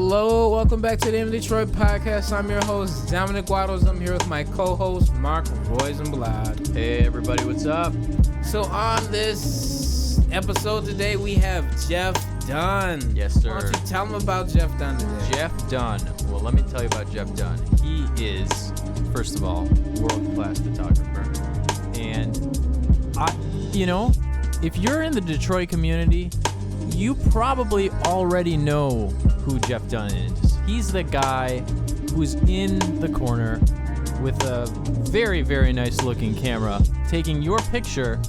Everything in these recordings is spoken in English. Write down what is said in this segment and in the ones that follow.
Hello, welcome back to the MDetroit podcast. I'm your host, Dominic Waddles. I'm here with my co-host, Mark Roisenblad. Hey, everybody, what's up? So on this episode today, we have Jeff Dunn. Yes, sir. Why don't you tell them about Jeff Dunn today? Jeff Dunn. Well, let me tell you about Jeff Dunn. He is, first of all, world-class photographer. And, if you're in the Detroit community, you probably already know who Jeff Dunn is. He's the guy who's in the corner with a very, very nice looking camera, taking your picture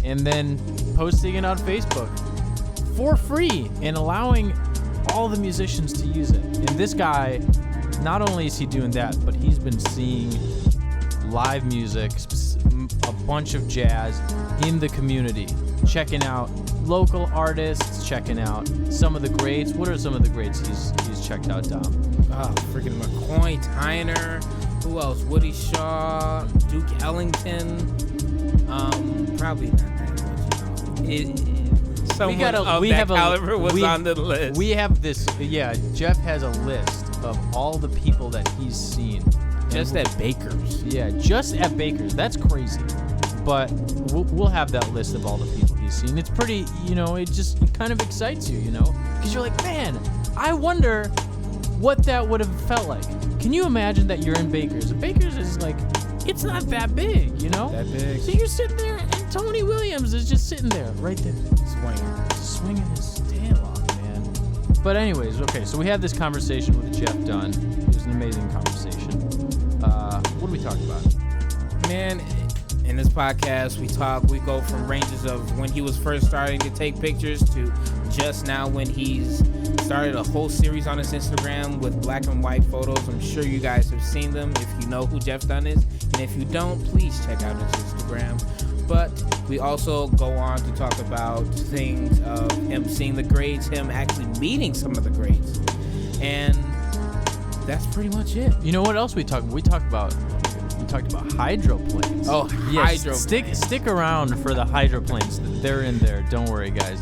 and then posting it on Facebook for free and allowing all the musicians to use it. And this guy, not only is he doing that, but he's been seeing live music, a bunch of jazz in the community, checking out local artists, checking out some of the greats. What are some of the greats he's checked out, Dom? Freaking McCoy, Tyner, who else? Woody Shaw, Duke Ellington. Probably not that much, someone of that caliber was on the list. We have this, Jeff has a list of all the people that he's seen. Just at Baker's. Yeah, just at Baker's. That's crazy. But we'll have that list of all the people he's seen. It's pretty, it kind of excites you, because you're like, man, I wonder what that would have felt like. Can you imagine that you're in Baker's? And Baker's is like, it's not that big, That big. So you're sitting there, and Tony Williams is just sitting there, right there, swinging his tail off, man. But anyways, okay, so we had this conversation with Jeff Dunn. It was an amazing conversation. What did we talk about? Man, in this podcast, we go from ranges of when he was first starting to take pictures to just now when he's started a whole series on his Instagram with black and white photos. I'm sure you guys have seen them if you know who Jeff Dunn is. And if you don't, please check out his Instagram. But we also go on to talk about things of him seeing the greats, him actually meeting some of the greats. And that's pretty much it. You know what else we talked about? We talked about hydroplanes. Oh, yes, hydroplanes. Stick around for the hydroplanes. They're in there. Don't worry, guys.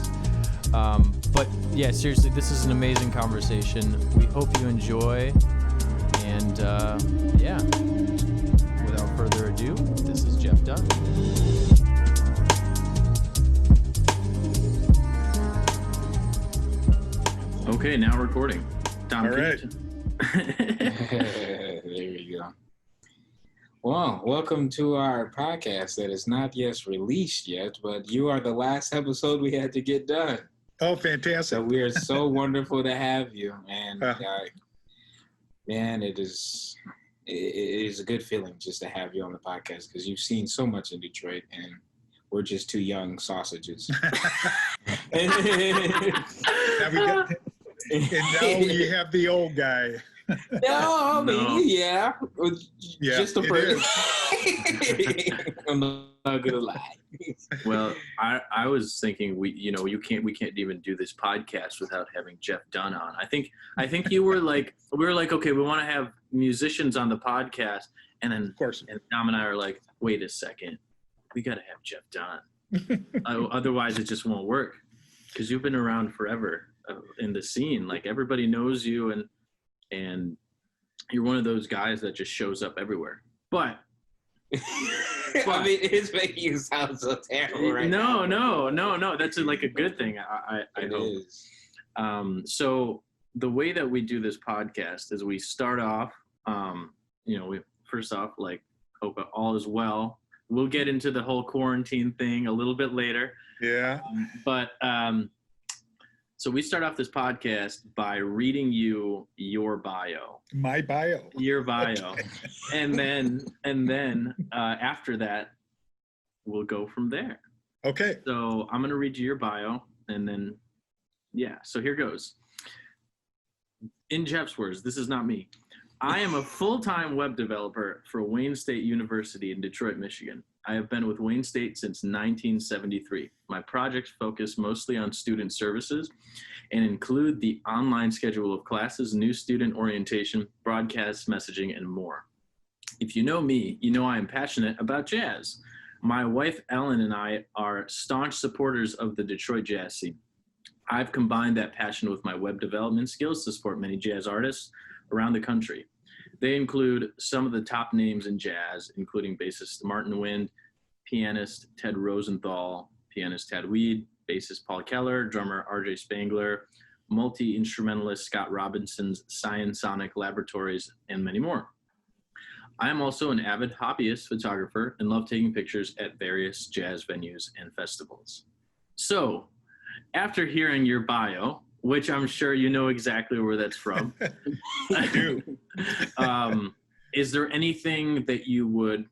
But yeah, seriously, this is an amazing conversation. We hope you enjoy. And without further ado, this is Jeff Dunn. Okay, now recording. Tom, all right. There you go. Well, welcome to our podcast that is not yet released yet, but you are the last episode we had to get done. Oh, fantastic. So we are so wonderful to have you. And man, it is a good feeling just to have you on the podcast because you've seen so much in Detroit and we're just two young sausages. And now we have the old guy. No, I mean, yeah. Just a person. I'm not gonna lie. Well, I was thinking we can't even do this podcast without having Jeff Dunn on. I think you were like, we were like, okay, we want to have musicians on the podcast, and then Of course. and Dom and I are like, wait a second, we got to have Jeff Dunn. Otherwise, it just won't work because you've been around forever in the scene. Like everybody knows you, and you're one of those guys that just shows up everywhere. But I mean, it's making you sound so terrible right now. No. That's like a good thing. I It hope. is. So the way that we do this podcast is we start off, we first off, like, hope all is well. We'll get into the whole quarantine thing a little bit later. Yeah. So we start off this podcast by reading you your bio. My bio. Your bio. Okay. And then after that, we'll go from there. Okay. So I'm going to read you your bio, and then, so here goes. In Jeff's words, this is not me. I am a full-time web developer for Wayne State University in Detroit, Michigan. I have been with Wayne State since 1973. My projects focus mostly on student services and include the online schedule of classes, new student orientation, broadcast messaging, and more. If you know me, you know I am passionate about jazz. My wife, Ellen, and I are staunch supporters of the Detroit jazz scene. I've combined that passion with my web development skills to support many jazz artists around the country. They include some of the top names in jazz, including bassist Martin Wind, pianist Ted Rosenthal, pianist Tad Weed, bassist Paul Keller, drummer RJ Spangler, multi-instrumentalist Scott Robinson's Science-Sonic Laboratories, and many more. I am also an avid hobbyist photographer and love taking pictures at various jazz venues and festivals. So, after hearing your bio, which I'm sure you know exactly where that's from, I do. Is there anything that you would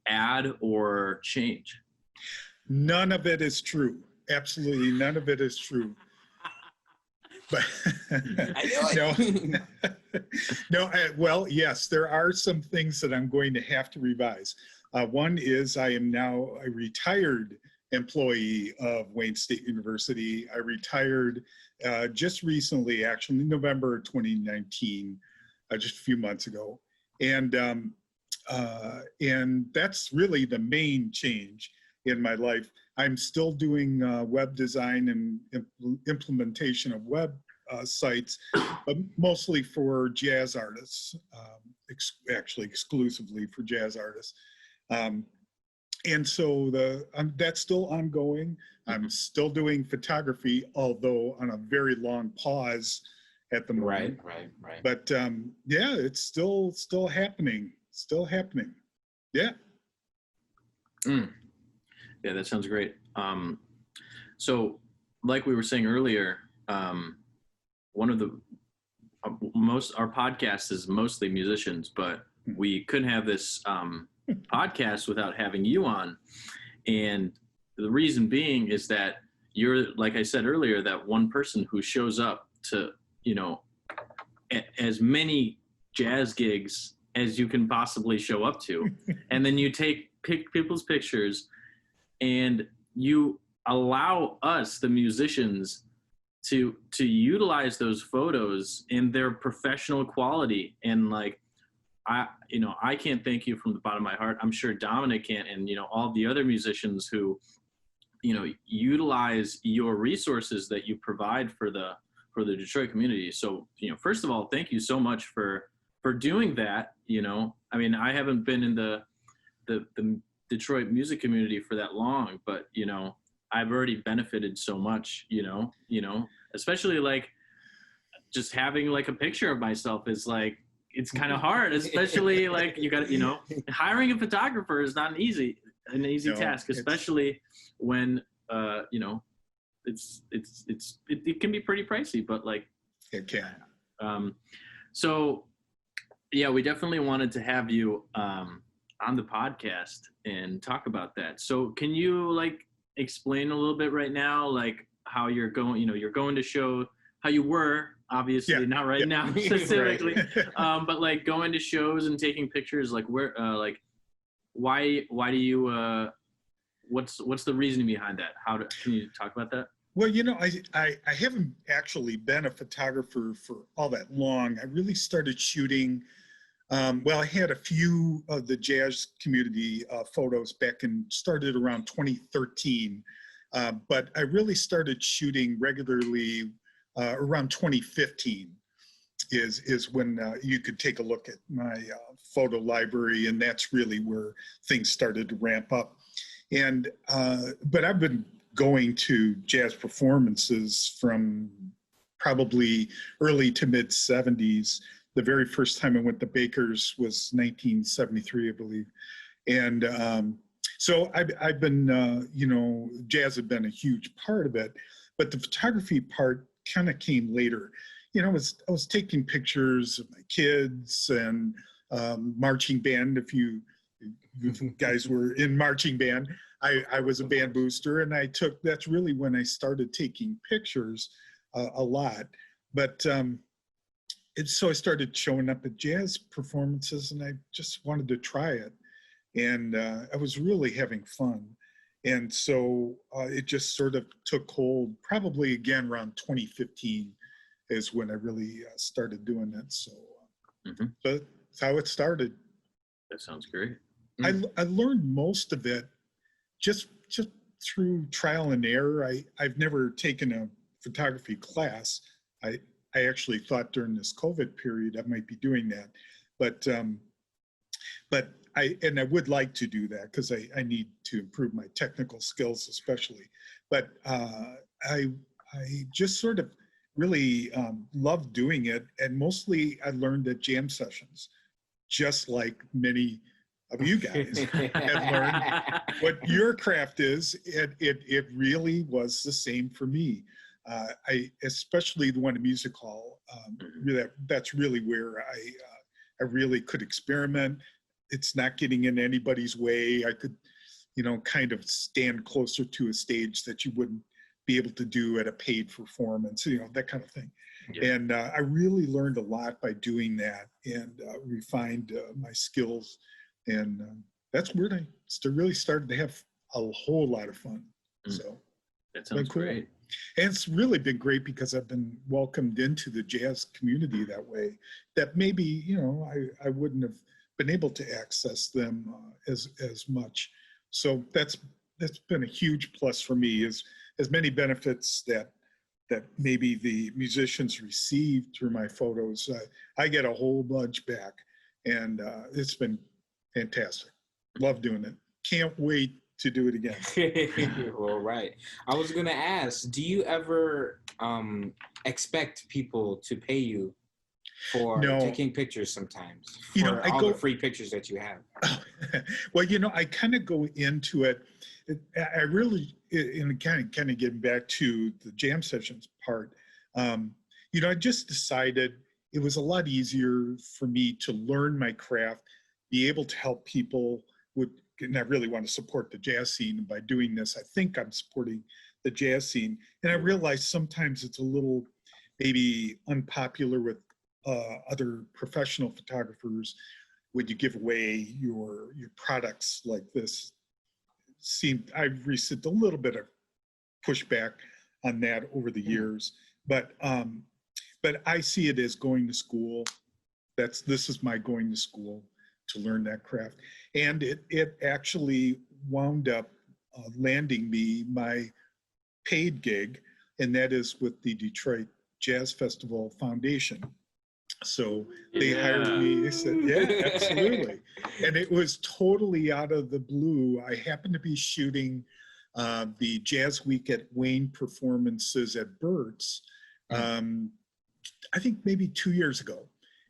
add or change? None of it is true. Absolutely none of it is true. But I knew no, well, yes, there are some things that I'm going to have to revise. One is I am now a retired employee of Wayne State University. I retired just recently, actually, November 2019, just a few months ago. And that's really the main change in my life. I'm still doing web design and implementation of web sites, but mostly for jazz artists, actually exclusively for jazz artists. And so that's still ongoing. I'm still doing photography, although on a very long pause at the moment. Right. But yeah, it's still happening. Still happening. Yeah. Yeah, that sounds great. So, like we were saying earlier, one of the our podcast is mostly musicians, but we couldn't have this podcast without having you on. And the reason being is that you're, like I said earlier, that one person who shows up to, as many jazz gigs as you can possibly show up to. And then you take people's pictures and you allow us, the musicians, to utilize those photos in their professional quality. And like, I can't thank you from the bottom of my heart. I'm sure Dominic can't, and all the other musicians who, utilize your resources that you provide for the Detroit community. So, first of all, thank you so much for doing that. I mean, I haven't been in the Detroit music community for that long, but I've already benefited so much, especially like just having like a picture of myself is like, it's kind of hard, especially like you got, hiring a photographer is not an easy task, especially when, it can be pretty pricey, but like It can. So yeah, we definitely wanted to have you, on the podcast and talk about that. So can you like explain a little bit right now, like how you're going, you're going to show how you were, obviously not right now specifically, but like going to shows and taking pictures, like where, like why do you, what's the reasoning behind that? Can you talk about that? Well, I haven't actually been a photographer for all that long. I really started shooting. I had a few of the jazz community photos started around 2013, but I really started shooting regularly around 2015 is when you could take a look at my photo library, and that's really where things started to ramp up. And but I've been going to jazz performances from probably early to mid 70s. The very first time I went to Baker's was 1973, I believe. And so I've been, jazz had been a huge part of it, but the photography part kind of came later. I was taking pictures of my kids and marching band. If you guys were in marching band, I was a band booster, and that's really when I started taking pictures a lot. But so I started showing up at jazz performances, and I just wanted to try it. And I was really having fun. And so it just sort of took hold, probably again around 2015 is when I really started doing it. So that's how it started. That sounds great. I learned most of it just through trial and error. I've never taken a photography class. I actually thought during this COVID period I might be doing that, but I would like to do that because I need to improve my technical skills especially. But I just sort of really love doing it, and mostly I learned at jam sessions, just like many of you guys have learned what your craft is. It really was the same for me. I especially the one in music hall. That's really where I really could experiment. It's not getting in anybody's way. I could, kind of stand closer to a stage that you wouldn't be able to do at a paid performance, that kind of thing. Yeah. And I really learned a lot by doing that, and refined my skills. And that's where I really started to have a whole lot of fun. So that sounds cool. Great. And it's really been great because I've been welcomed into the jazz community that way, that maybe, I wouldn't have been able to access them as much. So that's been a huge plus for me, is as many benefits that maybe the musicians receive through my photos. I get a whole bunch back, and it's been fantastic. Love doing it. Can't wait to do it again. Well, right. I was going to ask, do you ever expect people to pay you for taking pictures sometimes? For all the free pictures that you have? Well, I kind of go into it. I really, and kind of getting back to the jam sessions part, I just decided it was a lot easier for me to learn my craft, be able to help people and I really want to support the jazz scene. And by doing this, I think I'm supporting the jazz scene. And I realize sometimes it's a little maybe unpopular with other professional photographers when you give away your products like this. I've received a little bit of pushback on that over the years, but I see it as going to school. This is my going to school to learn that craft. And it actually wound up landing me my paid gig, and that is with the Detroit Jazz Festival Foundation. So they hired me. They said, yeah, absolutely. And it was totally out of the blue. I happened to be shooting the Jazz Week at Wayne performances at Burt's, I think maybe 2 years ago.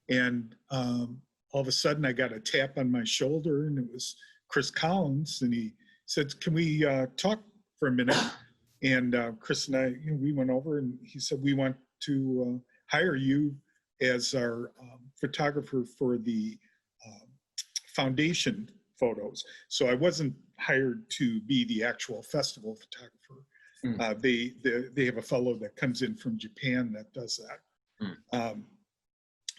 And all of a sudden I got a tap on my shoulder, and it was Chris Collins, and he said, can we talk for a minute? And Chris and I, we went over, and he said, we want to hire you as our photographer for the foundation photos. So I wasn't hired to be the actual festival photographer. They have a fellow that comes in from Japan that does that.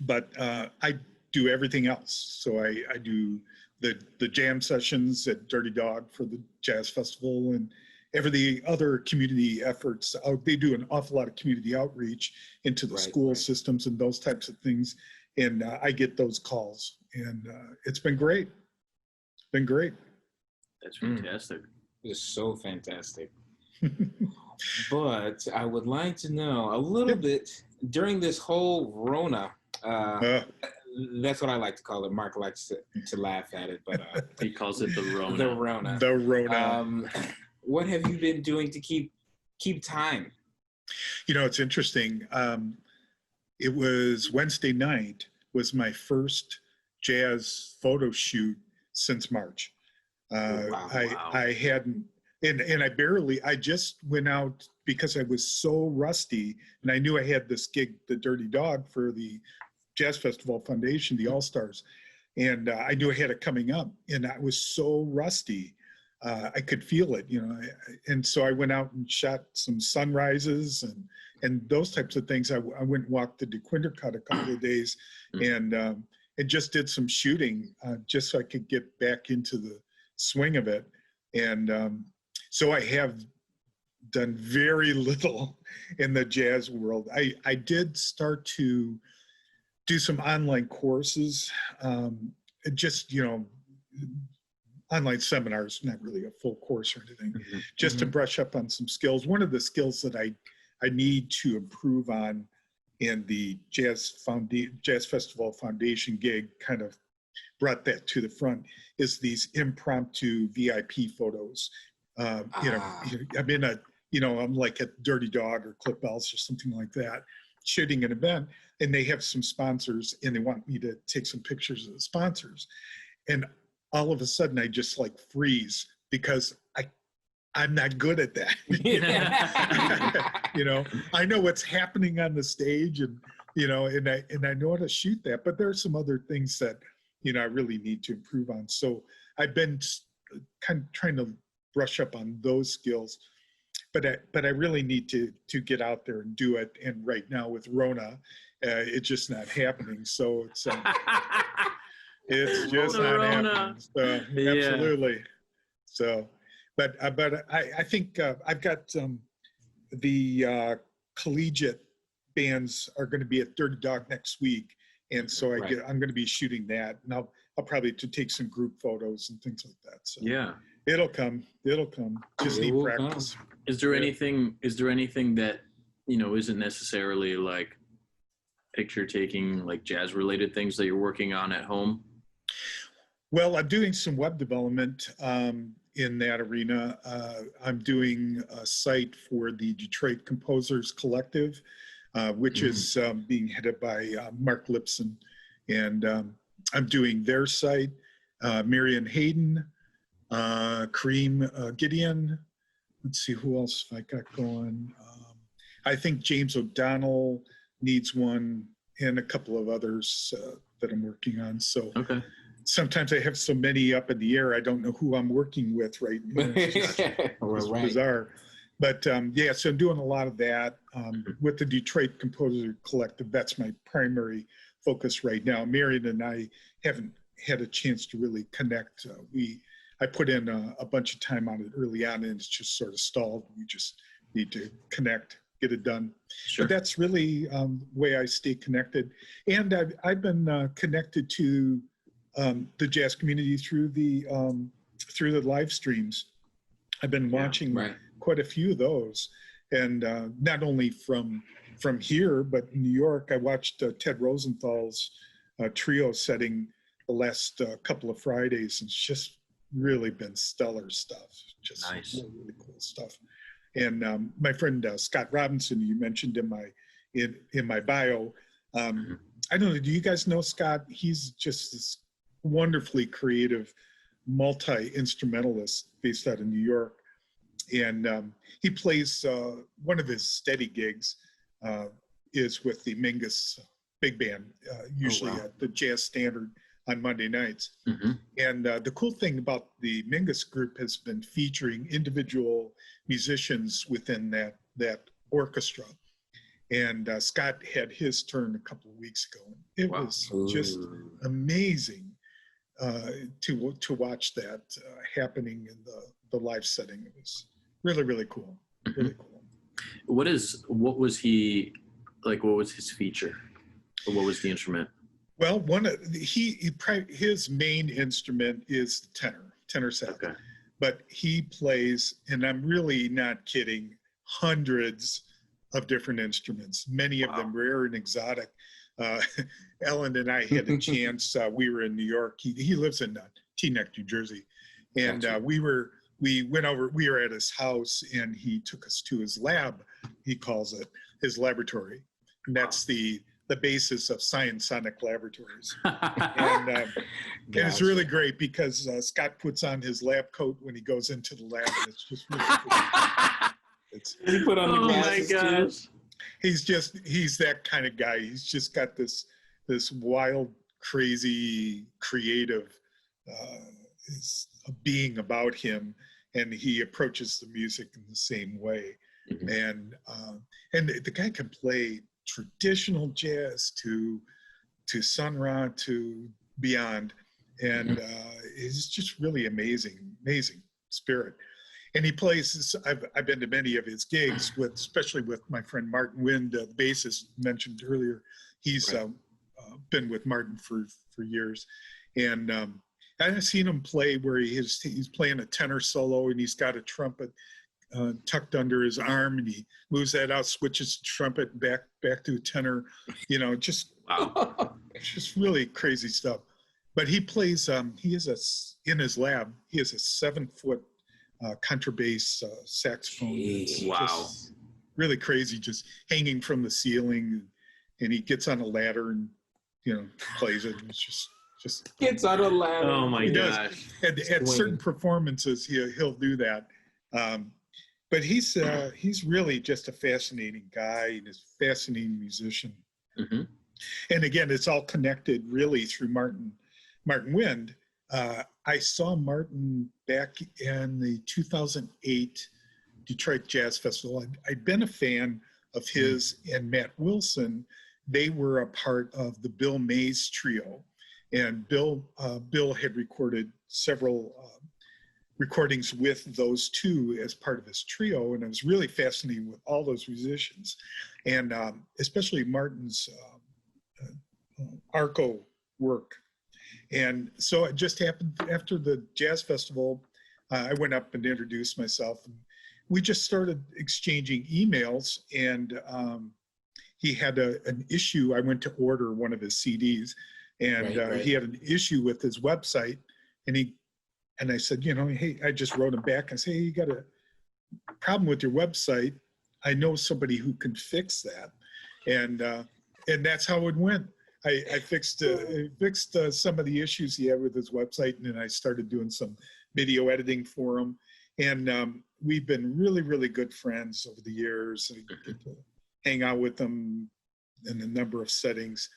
But I do everything else. So I do the jam sessions at Dirty Dog for the Jazz Festival, and the other community efforts. They do an awful lot of community outreach into the school systems and those types of things. And I get those calls, and it's been great. Been great. That's fantastic. It's so fantastic. But I would like to know a little bit during this whole Rona. That's what I like to call it. Mark likes to laugh at it, but he calls it the Rona. The Rona. The Rona. What have you been doing to keep time? It's interesting. It was Wednesday night was my first jazz photo shoot since March. I hadn't, and I just went out because I was so rusty, and I knew I had this gig, the Dirty Dog, for the Jazz Festival Foundation, the All-Stars. And I knew I had it coming up, and I was so rusty. I could feel it, and so I went out and shot some sunrises and those types of things. I went and walked the DeQuinter a couple of days, and just did some shooting just so I could get back into the swing of it. And so I have done very little in the jazz world. I did start to do some online courses, online seminars, not really a full course or anything, just to brush up on some skills. One of the skills that I I need to improve on, and the Jazz Festival Foundation gig kind of brought that to the front, is these impromptu VIP photos. I'm in a, I'm like at Dirty Dog or Clip Bells or something like that, shooting an event, and they have some sponsors, and they want me to take some pictures of the sponsors. And all of a sudden, I just like freeze because I'm not good at that. I know what's happening on the stage, and and I know how to shoot that. But there are some other things that I really need to improve on. So I've been kind of trying to brush up on those skills. But I really need to get out there and do it. And right now with Rona, it's just not happening. So it's just not happening. So, Yeah. Absolutely. So, but I think I've got the collegiate bands are going to be at Dirty Dog next week, and so I'm going to be shooting that, and I'll probably take some group photos and things like that. So Yeah. it'll come. Just need practice. Is there anything that isn't necessarily like picture taking, like jazz related things that you're working on at home? Well, I'm doing some web development in that arena. I'm doing a site for the Detroit Composers Collective, which is being headed by Mark Lipson, and I'm doing their site. Marion Hayden, Kareem Gideon. Let's see who else I got going. I think James O'Donnell needs one, and a couple of others that I'm working on. So sometimes I have so many up in the air, I don't know who I'm working with right now. It's bizarre. But so I'm doing a lot of that with the Detroit Composer Collective. That's my primary focus right now. Marion and I haven't had a chance to really connect. I put in a bunch of time on it early on, and it's just sort of stalled. We just need to connect, get it done. Sure. But that's really the way I stay connected. And I've been connected to the jazz community through the live streams. I've been watching quite a few of those, and not only from here, but in New York. I watched Ted Rosenthal's trio setting the last couple of Fridays, and it's just really been stellar stuff. Just nice. really cool stuff. And my friend Scott Robinson, you mentioned in my bio. I don't know. Do you guys know Scott? He's just this wonderfully creative multi-instrumentalist based out of New York, and he plays one of his steady gigs is with the Mingus Big Band, usually at the Jazz Standard on Monday nights. And the cool thing about the Mingus group has been featuring individual musicians within that orchestra. And Scott had his turn a couple of weeks ago. It was just amazing to watch that happening in the live setting. It was really, really cool. Really cool. What was he like? What was his feature? Or what was the instrument? Well, his main instrument is the tenor sax. Okay. But he plays, and I'm really not kidding, hundreds of different instruments, many of them rare and exotic. Ellen and I had a chance. We were in New York. He lives in Teaneck, New Jersey, and we were at his house, and he took us to his lab. He calls it his laboratory, and that's the basis of Science-Sonic Laboratories. And it's really great because Scott puts on his lab coat when he goes into the lab, and it's just really cool. He put on the glasses too. He's that kind of guy. He's just got this wild, crazy, creative being about him, and he approaches the music in the same way. And the guy can play traditional jazz to Sun Ra to beyond, and it's just really amazing spirit. And he plays. I've been to many of his gigs especially with my friend Martin Wind, the bassist mentioned earlier. He's been with Martin for years, and I've seen him play where he's playing a tenor solo, and he's got a trumpet tucked under his arm, and he moves that out, switches the trumpet back to tenor, just really crazy stuff. But he plays. In his lab. He has a 7-foot contrabass saxophone. It's just really crazy, just hanging from the ceiling, and he gets on a ladder and plays it. And it's just Gets on a ladder. Oh my gosh! At certain performances, he'll do that. But he's really just a fascinating guy and a fascinating musician. Mm-hmm. And again, it's all connected really through Martin Wind. I saw Martin back in the 2008 Detroit Jazz Festival. I'd been a fan of his and Matt Wilson. They were a part of the Bill Mays trio, and Bill had recorded several recordings with those two as part of his trio, and I was really fascinated with all those musicians, and especially Martin's arco work. And so it just happened after the jazz festival, I went up and introduced myself, and we just started exchanging emails, and he had an issue. I went to order one of his CDs, and Right. he had an issue with his website, and I said, hey, I just wrote him back and said, hey, you got a problem with your website. I know somebody who can fix that. And that's how it went. I fixed some of the issues he had with his website, and then I started doing some video editing for him. And we've been really, really good friends over the years. I get to hang out with him in a number of settings.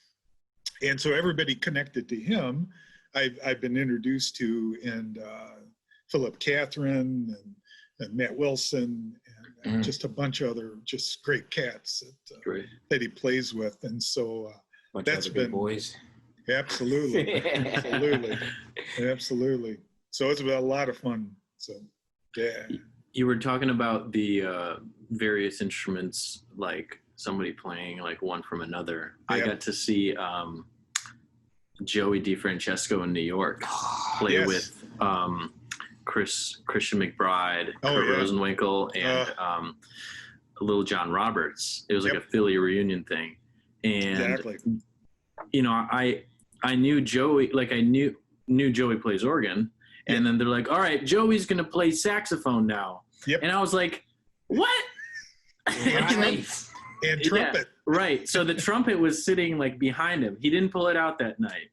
And so everybody connected to him, I've been introduced to, and Philip Catherine and Matt Wilson, and just a bunch of other just great cats that he plays with. And so that's been boys. Absolutely. So it's been a lot of fun. So yeah. You were talking about the various instruments, like somebody playing like one from another. Yeah. I got to see Joey DeFrancesco in New York play with Christian McBride, Kurt Rosenwinkel, and Little John Roberts. It was like a Philly reunion thing. And I knew Joey, like I knew Joey plays organ, and then they're like, all right, Joey's gonna play saxophone now. And I was like, what? And trumpet. Right. So the trumpet was sitting like behind him. He didn't pull it out that night.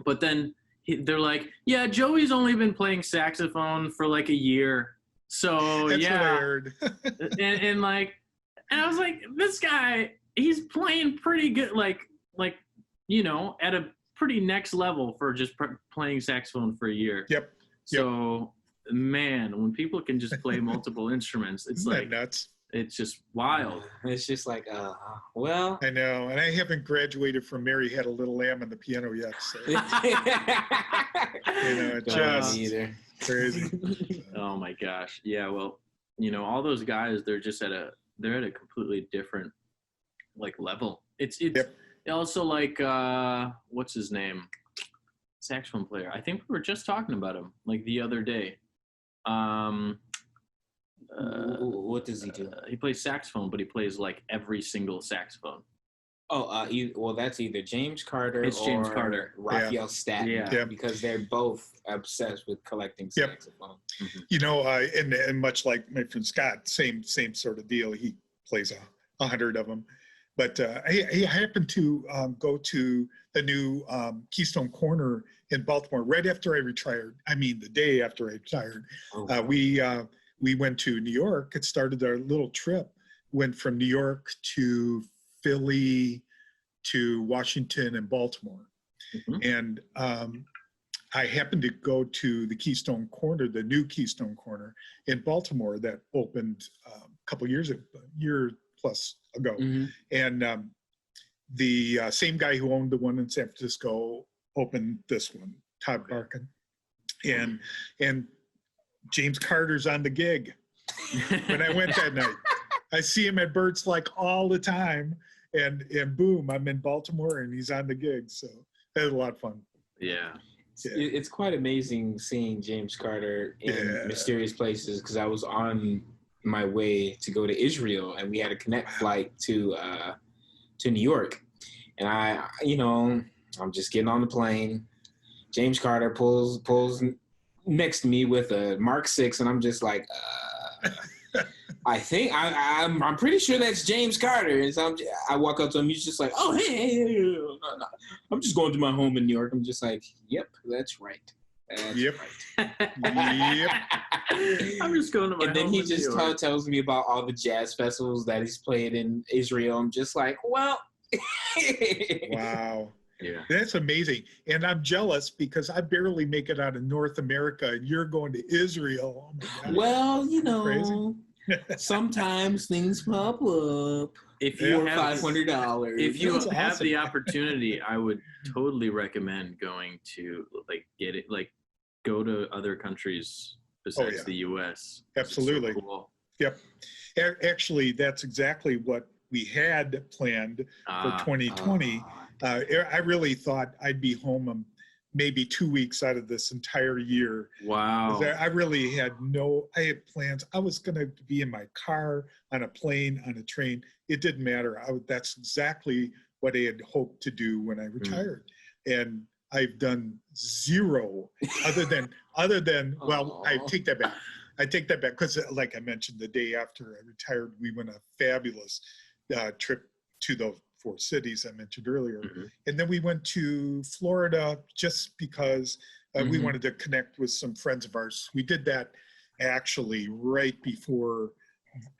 But then they're like, yeah, Joey's only been playing saxophone for like a year. So That's what I heard. and I was like, this guy, he's playing pretty good, like at a pretty next level for just playing saxophone for a year. So man, when people can just play multiple instruments, it's like nuts. It's just wild. It's just like, well. I know, and I haven't graduated from Mary Had a Little Lamb on the piano yet. So. It's just crazy. Oh my gosh, yeah. Well, all those guys, they're at a completely different like level. It's also like what's his name? Saxophone player. I think we were just talking about him like the other day. What does he do? He plays saxophone, but he plays like every single saxophone. Well, that's either James Carter or Raphael Staten, because they're both obsessed with collecting saxophone. And much like my friend Scott, same sort of deal. He plays 100 of them. But I happened to go to the new Keystone Corner in Baltimore right after I retired. I mean, the day after I retired. We went to New York. It started our little trip. Went from New York to Philly to Washington and Baltimore. And I happened to go to the Keystone Corner, the new Keystone Corner in Baltimore that opened a couple year plus ago. And the same guy who owned the one in San Francisco opened this one, Todd Barkin. And James Carter's on the gig when I went that night. I see him at Bert's like all the time, and boom, I'm in Baltimore and he's on the gig. So that was a lot of fun. Yeah. it's quite amazing seeing James Carter in mysterious places, because I was on my way to go to Israel, and we had a connect flight to New York, and I'm just getting on the plane. James Carter pulls next to me with a Mark 6, and I'm just like, I think I'm pretty sure that's James Carter. And so I walk up to him. He's just like, oh, hey. I'm just going to my home in New York. I'm just like, yep, that's right. Yep. Yep. I'm just going to my home. And then he just tells me about all the jazz festivals that he's played in Israel. I'm just like, well. Wow. Yeah. That's amazing. And I'm jealous because I barely make it out of North America and you're going to Israel. Oh my God. Well, sometimes things pop up. If you have $500, if you have the opportunity, I would totally recommend going to go to other countries besides the U.S. Absolutely. So cool. Yep. Actually, that's exactly what we had planned for 2020. I really thought I'd be home maybe 2 weeks out of this entire year. Wow. I really had I had plans. I was going to be in my car, on a plane, on a train. It didn't matter. That's exactly what I had hoped to do when I retired. And I've done zero other than well, I take that back. Because like I mentioned, the day after I retired, we went on a fabulous trip to the 4 cities I mentioned earlier. Mm-hmm. And then we went to Florida just because we wanted to connect with some friends of ours. We did that actually right before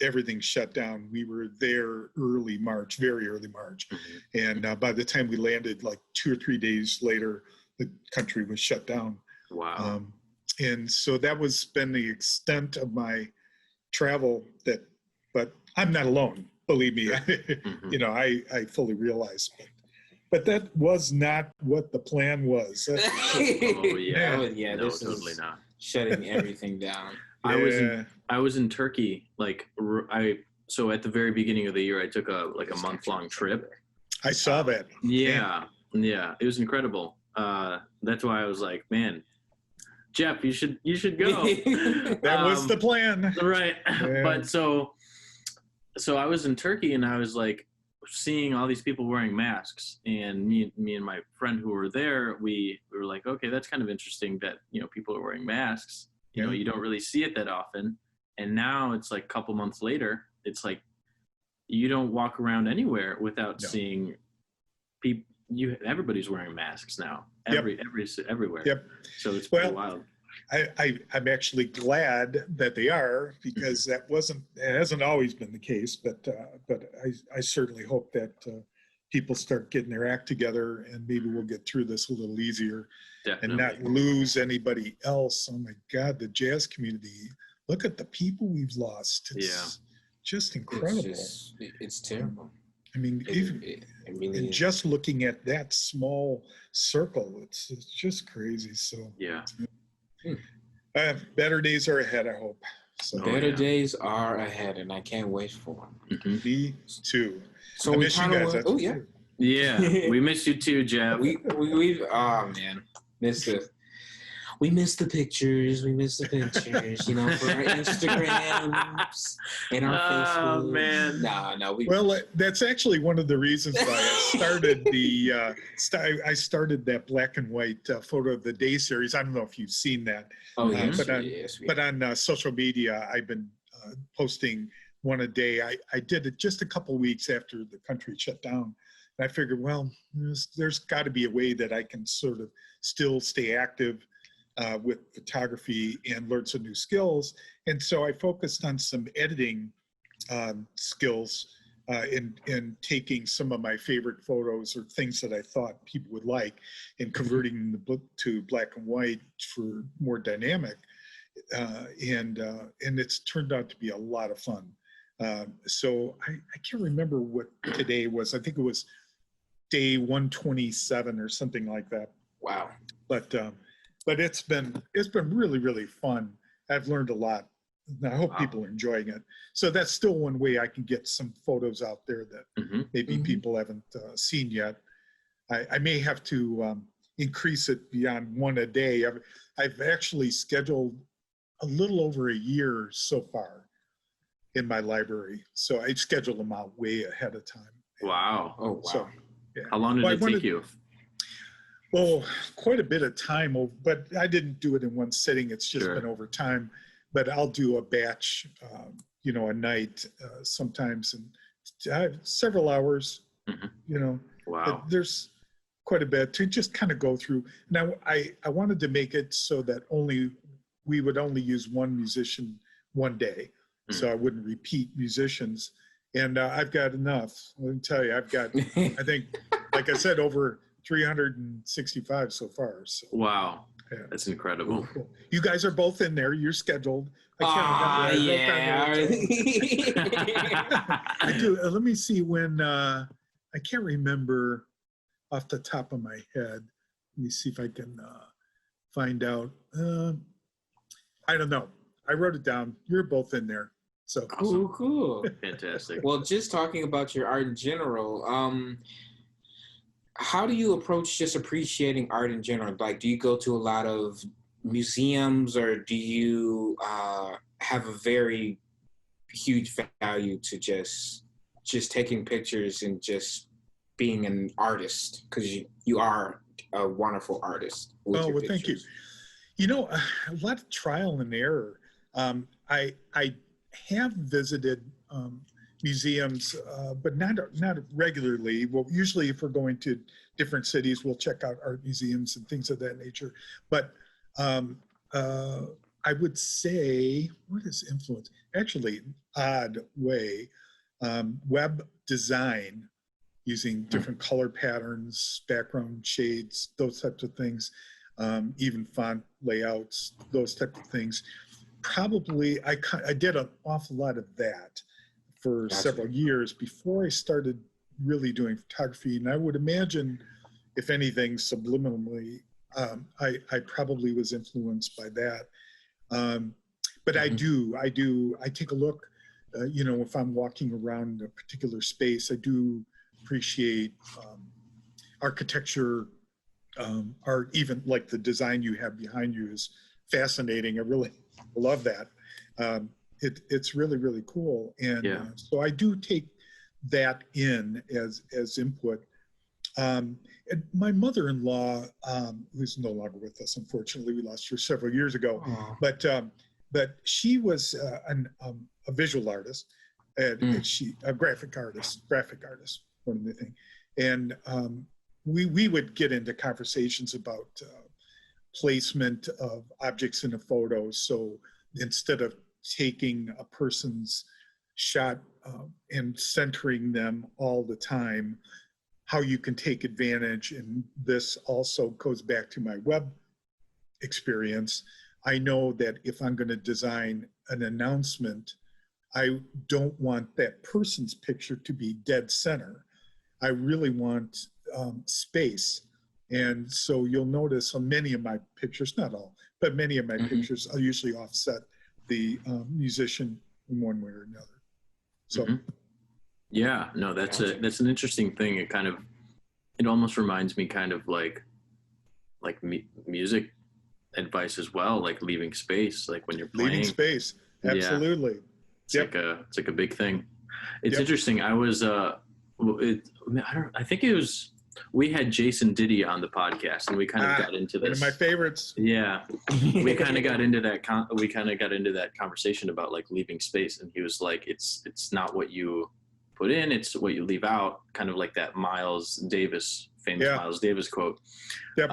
everything shut down. We were there early March, very early March. Mm-hmm. And by the time we landed, like 2 or 3 days later, the country was shut down. Wow. And so that was been the extent of my travel but I'm not alone. Believe me, mm-hmm. I fully realize, but that was not what the plan was. Oh yeah, no, totally not. Shutting everything down. I was in Turkey, so at the very beginning of the year, I took a month-long trip. I saw that. Yeah, it was incredible. That's why I was like, man, Jeff, you should go. That was the plan, right? Yeah. But so I was in Turkey, and I was like seeing all these people wearing masks, and me and my friend who were there, we were like, okay, that's kind of interesting that people are wearing masks. You don't really see it that often, and now it's like a couple months later, it's like you don't walk around anywhere without seeing people. Everybody's wearing masks now. Everywhere. Yep. So it's pretty wild. I'm actually glad that they are, because it hasn't always been the case, but I certainly hope that people start getting their act together, and maybe we'll get through this a little easier. Definitely. And not lose anybody else. Oh my God, the jazz community, look at the people we've lost. It's just incredible. It's terrible. I mean, and just looking at that small circle, it's just crazy. So better days are ahead, I hope. So, better days are ahead, and I can't wait for them. Mm-hmm. Me too. So I miss you guys. We miss you too, Jeff. We we miss the pictures. We miss the pictures, for our Instagrams and our Facebook. Oh, man. No. Well, that's actually one of the reasons why I started I started that black and white photo of the day series. I don't know if you've seen that. Oh, yes. But on social media, I've been posting one a day. I did it just a couple weeks after the country shut down. And I figured, well, there's got to be a way that I can sort of still stay active with photography and learn some new skills. And so I focused on some editing skills in taking some of my favorite photos or things that I thought people would like and converting them to black and white for more dynamic. And it's turned out to be a lot of fun. So I can't remember what today was. I think it was day 127 or something like that. Wow. But it's been really, really fun. I've learned a lot. And I hope people are enjoying it. So that's still one way I can get some photos out there that maybe people haven't seen yet. I may have to increase it beyond one a day. I've actually scheduled a little over a year so far in my library. So I schedule them out way ahead of time. Wow. Oh wow. So, yeah. How long did Well, it take you? Well, quite a bit of time, but I didn't do it in one sitting. It's just Sure. been over time. But I'll do a batch, a night sometimes, and I have several hours. Wow. There's quite a bit to just kind of go through. Now, I wanted to make it so that we would only use one musician one day, so I wouldn't repeat musicians. And I've got enough. Let me tell you, I've got, I think, like I said, over 365 so far. So, Wow. yeah. That's incredible. Cool. You guys are both in there. You're scheduled. I Ah, can't remember. yeah. I do. Let me see when. I can't remember off the top of my head. Let me see if I can find out. I don't know. I wrote it down. You're both in there. So Cool. Fantastic. Well, just talking about your art in general, how do you approach just appreciating art in general? Like, do you go to a lot of museums, or do you have a very huge value to just taking pictures and just being an artist? Because you are a wonderful artist with your thank you. pictures. A lot of trial and error. I have visited museums, but not regularly. Well, usually if we're going to different cities, we'll check out art museums and things of that nature. But I would say, what is influence? Actually, odd way, web design using different color patterns, background shades, those types of things, even font layouts, those types of things. Probably, I did an awful lot of that for several years before I started really doing photography. And I would imagine, if anything, subliminally, I probably was influenced by that. But I take a look, if I'm walking around a particular space, I do appreciate architecture, art, even like the design you have behind you is fascinating. I really love that. It's really, really cool. And so I do take that in as input. And my mother-in-law, who's no longer with us, unfortunately, we lost her several years ago, but she was a visual artist, and she a graphic artist, one of the things. And we would get into conversations about placement of objects in a photo. So instead of taking a person's shot and centering them all the time, how you can take advantage. And this also goes back to my web experience. I know that if I'm going to design an announcement, I don't want that person's picture to be dead center. I really want space. And so you'll notice on many of my pictures, not all, but many of my pictures, I'll usually offset the musician in one way or another. So, yeah, no, that's an interesting thing. It almost reminds me kind of like music advice as well, like leaving space, like when you're playing. Leaving space, absolutely. Yeah. It's like a big thing. It's interesting. I was I think it was. We had Jason Diddy on the podcast, and we kind of got into this. One of my favorites. Yeah, we kind of got into that. We kind of got into that conversation about like leaving space, and he was like, "It's not what you put in; it's what you leave out." Kind of like that Miles Davis, famous Miles Davis quote. Yep.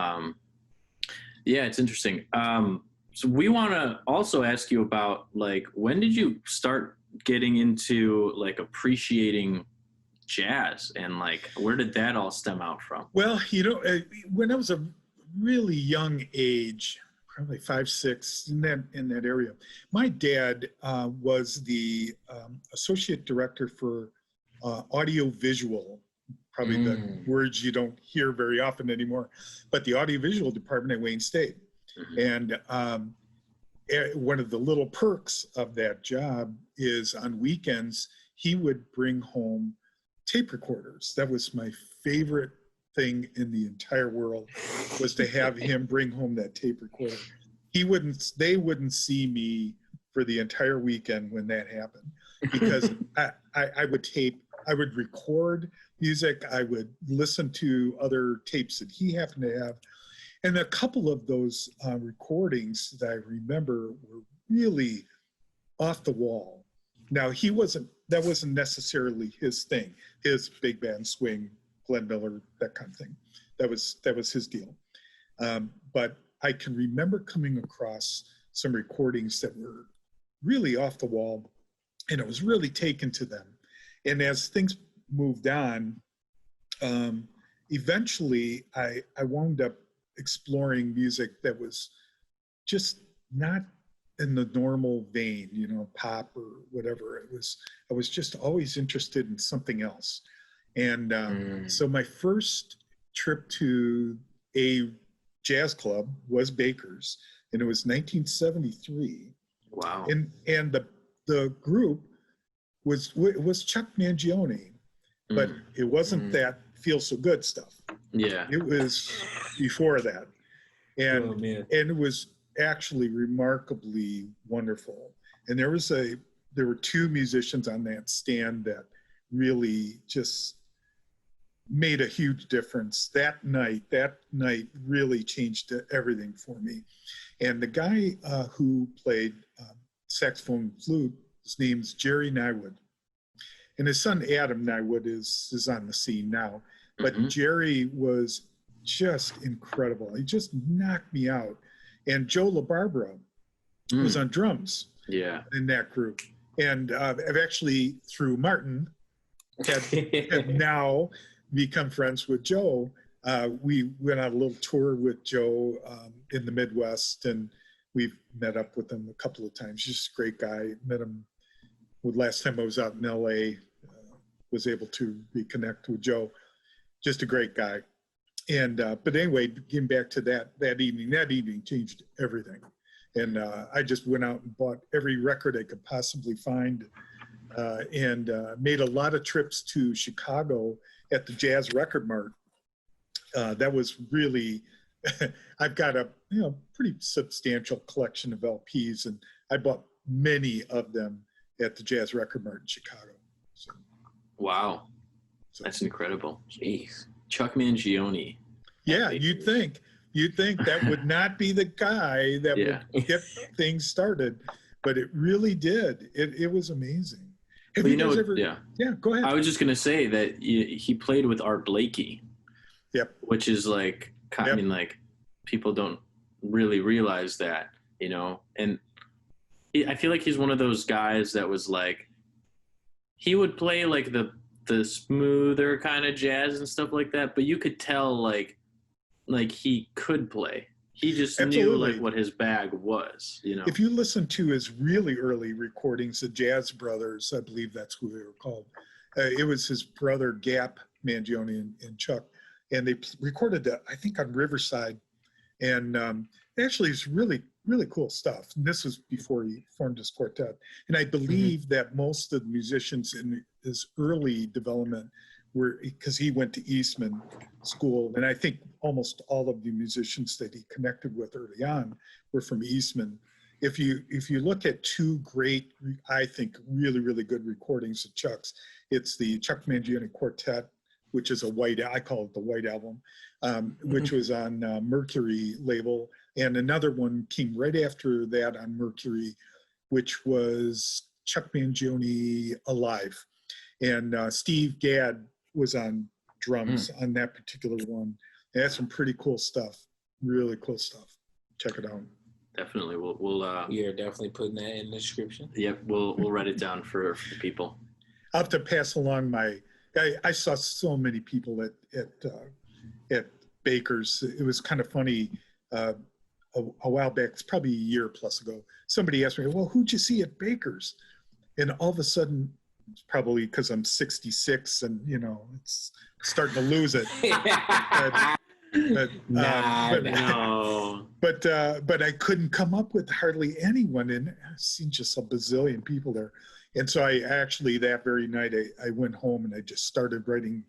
Yeah, it's interesting. So we want to also ask you about like, when did you start getting into like appreciating jazz, and like where did that all stem out from? Well, when I was a really young age, probably 5, 6, in that area, my dad was the associate director for audiovisual, probably the words you don't hear very often anymore, but the audiovisual department at Wayne State. And one of the little perks of that job is on weekends he would bring home tape recorders. That was my favorite thing in the entire world was to have him bring home that tape recorder. They wouldn't see me for the entire weekend when that happened, because I would record music. I would listen to other tapes that he happened to have. And a couple of those recordings that I remember were really off the wall. Now, that wasn't necessarily his thing, his big band swing, Glenn Miller, that kind of thing. That was his deal. But I can remember coming across some recordings that were really off the wall, and it was really taken to them. And as things moved on, eventually I wound up exploring music that was just not in the normal vein, pop or whatever. I was just always interested in something else. And so my first trip to a jazz club was Baker's, and it was 1973. Wow. And the group was Chuck Mangione, but it wasn't that Feel So Good stuff. Yeah. It was before that. And Oh, man. and it was actually remarkably wonderful. And there were two musicians on that stand that really just made a huge difference that night. That night really changed everything for me. And the guy who played saxophone and flute, his name's Jerry Nywood. And his son Adam Nywood is on the scene now. But Jerry was just incredible. He just knocked me out. And Joe LaBarbera was on drums in that group. And I've actually, through Martin, have now become friends with Joe. We went on a little tour with Joe in the Midwest, and we've met up with him a couple of times. Just a great guy. Met him last time I was out in LA, was able to reconnect with Joe. Just a great guy. And but anyway, getting back to that evening changed everything. And I just went out and bought every record I could possibly find, and made a lot of trips to Chicago at the Jazz Record Mart. That was really, I've got a pretty substantial collection of LPs, and I bought many of them at the Jazz Record Mart in Chicago. So, wow. That's incredible. Jeez. Chuck Mangione. Yeah, you'd think that would not be the guy that would get things started, but it really did. It was amazing. Have Well, you guys ever? Yeah, go ahead. I was just gonna say that he played with Art Blakey. Yep. Which is like, I mean, like, people don't really realize that, and I feel like he's one of those guys that was like, he would play like the smoother kind of jazz and stuff like that, but you could tell like he could play. He just knew like what his bag was, If you listen to his really early recordings, the Jazz Brothers, I believe that's who they were called. It was his brother Gap Mangione and Chuck, and they recorded that, I think, on Riverside. And actually, it's really, really cool stuff. And this was before he formed his quartet. And I believe that most of the musicians in his early development were, because he went to Eastman School, and I think almost all of the musicians that he connected with early on were from Eastman. If you look at two great, I think, really, really good recordings of Chuck's, it's the Chuck Mangione Quartet, which is I call it the White Album, which was on Mercury label. And another one came right after that on Mercury, which was Chuck Mangione Alive. And Steve Gadd was on drums on that particular one. They had some pretty cool stuff, really cool stuff. Check it out. Definitely. We'll We are definitely putting that in the description. Yep, we'll write it down for the people. I'll have to pass along I saw so many people at Baker's. It was kind of funny. A while back, it's probably a year plus ago, somebody asked me, well, who'd you see at Baker's? And all of a sudden, it's probably because I'm 66 and, it's starting to lose it. But I couldn't come up with hardly anyone, and I've seen just a bazillion people there. And so I actually, that very night, I went home and I just started writing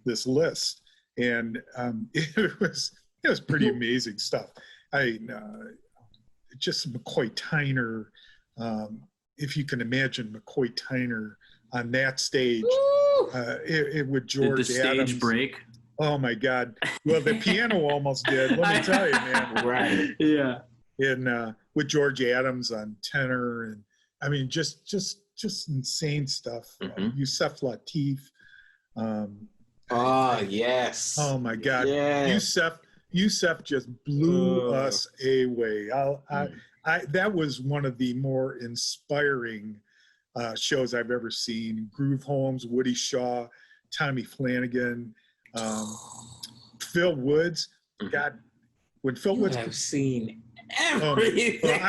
this list. and it was pretty amazing stuff. Just McCoy Tyner, if you can imagine McCoy Tyner on that stage, it with George Did the stage Adams. break? Oh my God! Well, the piano almost did. Let me tell you, man. Right. Yeah. And with George Adams on tenor, and I mean, just insane stuff. Yusef Lateef. Oh yes. Oh my God! Yes. Yusef just blew us away. That was one of the more inspiring shows I've ever seen. Groove Holmes, Woody Shaw, Tommy Flanagan, Phil Woods. God, when Phil You Woods. have seen everything. Well,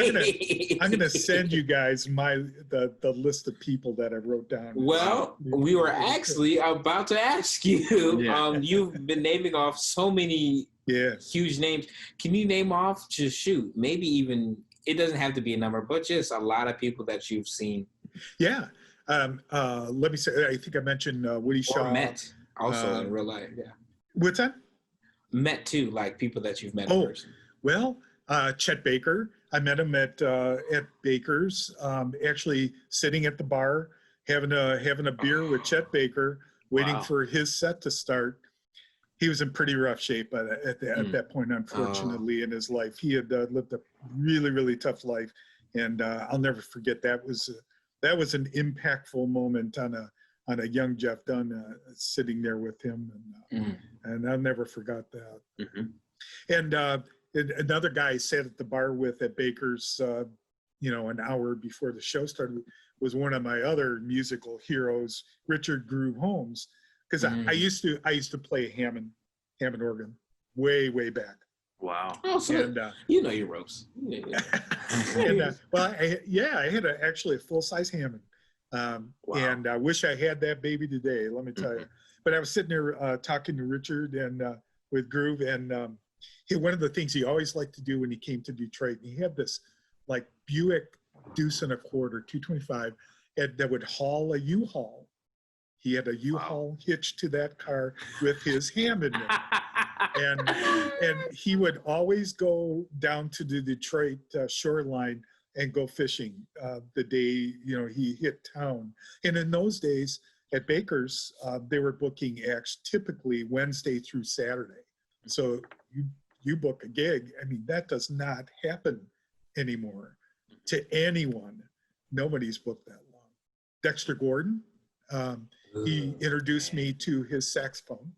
I'm gonna send you guys the list of people that I wrote down. Well, we were actually about to ask you. Yeah. You've been naming off so many huge names. Can you name off? Just shoot, maybe even it doesn't have to be a number, but just a lot of people that you've seen. Yeah. Let me say. I think I mentioned Woody Shaw. Or met also in real life. Yeah. What's that? Met too, like people that you've met in person. Well, Chet Baker. I met him at Baker's. Actually, sitting at the bar, having a beer with Chet Baker, waiting for his set to start. He was in pretty rough shape at that point, unfortunately, in his life. He had lived a really, really tough life, and I'll never forget that was an impactful moment on a young Jeff Dunn sitting there with him, and I'll never forgot that. And another guy I sat at the bar with at Baker's, an hour before the show started, was one of my other musical heroes, Richard Groove Holmes, because I used to play Hammond organ way back. Wow. Oh, so And you know your ropes. and I had actually a full-size Hammond, and I wish I had that baby today. Let me tell you. But I was sitting there talking to Richard and with Groove, and one of the things he always liked to do when he came to Detroit, and he had this like Buick Deuce and a Quarter 225 that would haul a U-Haul. He had a U-Haul hitched to that car with his Hammond in it. And he would always go down to the Detroit shoreline and go fishing the day he hit town. And in those days at Baker's, they were booking acts typically Wednesday through Saturday. So you book a gig. I mean, that does not happen anymore to anyone. Nobody's booked that long. Dexter Gordon, he introduced me to his saxophone.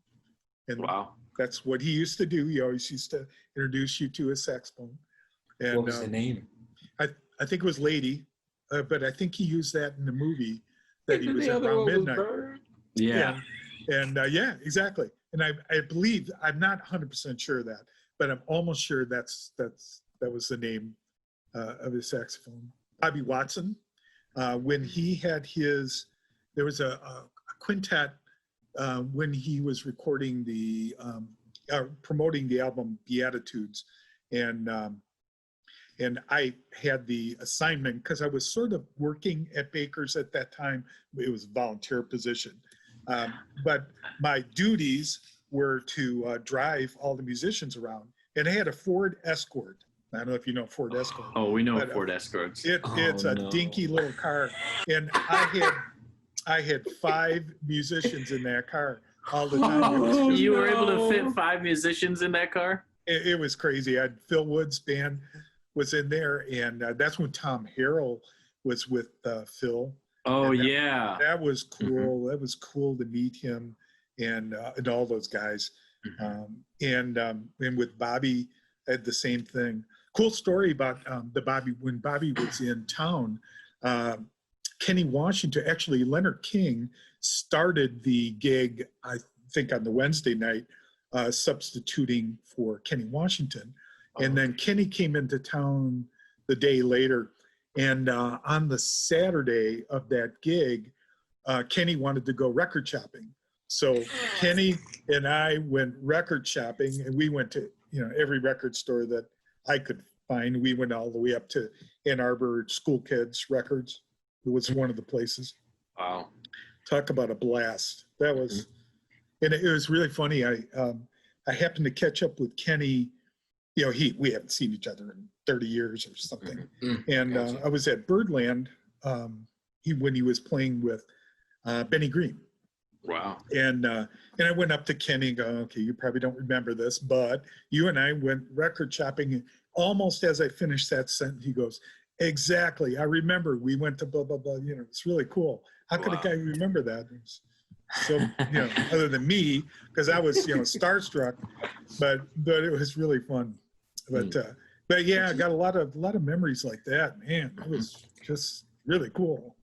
And that's what he used to do. He always used to introduce you to his saxophone. And, what was the name? I think it was Lady, but I think he used that in the movie that he was at around midnight. Yeah. And exactly. And I believe, I'm not 100% sure of that, but I'm almost sure that was the name of his saxophone. Bobby Watson, when he had there was a quintet when he was recording promoting the album Beatitudes, and I had the assignment because I was sort of working at Baker's at that time. It was a volunteer position, but my duties were to drive all the musicians around, and I had a Ford Escort. I don't know if you know Ford Escort. Oh, we know Ford Escorts. It's a dinky little car, and I had 5 musicians in that car all the time. You were able to fit 5 musicians in that car? It was crazy. I had Phil Wood's band was in there, and that's when Tom Harrell was with Phil. Oh, that was cool. That was cool to meet him and all those guys. And with Bobby, I had the same thing. Cool story about when Bobby was in town. Kenny Washington, actually Leonard King started the gig, I think on the Wednesday night, substituting for Kenny Washington. And then Kenny came into town the day later. And on the Saturday of that gig, Kenny wanted to go record shopping. So Kenny and I went record shopping, and we went to every record store that I could find. We went all the way up to Ann Arbor School Kids Records. It was one of the places. Wow. Talk about a blast. That was, And it was really funny. I happened to catch up with Kenny. You know, we haven't seen each other in 30 years or something. And Gotcha. I was at Birdland when he was playing with Benny Green. Wow. And I went up to Kenny and go, okay, you probably don't remember this, but you and I went record shopping. And almost as I finished that sentence, he goes, exactly. I remember we went to blah, blah, blah. You know, it's really cool. How could a guy remember that? So, you know, other than me, because I was, you know, starstruck, but it was really fun. But yeah, I got a lot of memories like that. Man, it was just really cool.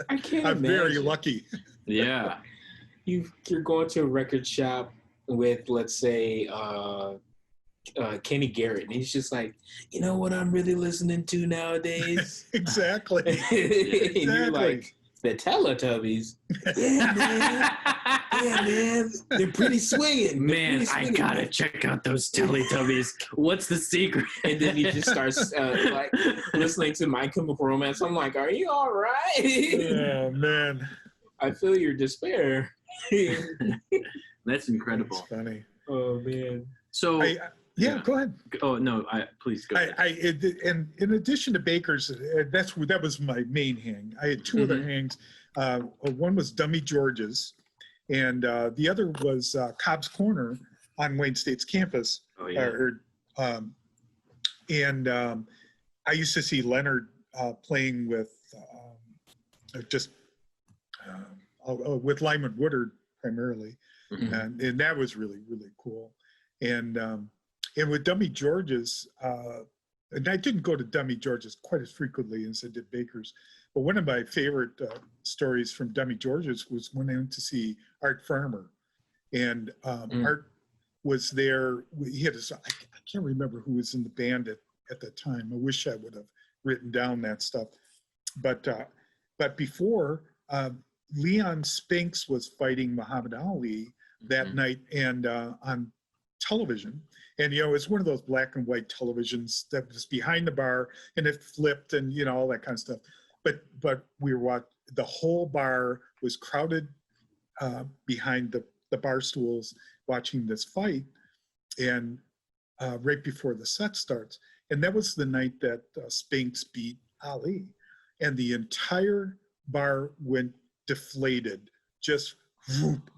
I can't I'm imagine. very lucky. Yeah. You're going to a record shop with, let's say, Kenny Garrett, and he's just like, you know what I'm really listening to nowadays? Exactly. And you're like, the Teletubbies. Yeah, man. Yeah, man. They're pretty swinging. Man, I gotta check out those Teletubbies. What's the secret? And then he just starts like listening to My Chemical Romance. I'm like, are you all right? Oh man, I feel your despair. That's incredible. that's funny. Oh man. So Yeah, go ahead. Oh no, please go ahead. And in addition to Baker's, that was my main hang. I had two other hangs. One was Dummy George's, and the other was Cobb's Corner on Wayne State's campus. Oh yeah. I used to see Leonard playing with with Lyman Woodard primarily, and that was really, really cool. And with Dummy George's, and I didn't go to Dummy George's quite as frequently as I did Baker's, but one of my favorite stories from Dummy George's was when I went to see Art Farmer. And Art was there. He had I can't remember who was in the band at that time. I wish I would have written down that stuff. But before, Leon Spinks was fighting Muhammad Ali that night and on television. And, you know, it's one of those black and white televisions that was behind the bar and it flipped and, you know, all that kind of stuff. But we were the whole bar was crowded behind the bar stools watching this fight. And right before the set starts. And that was the night that Spinks beat Ali. And the entire bar went deflated, just whoop.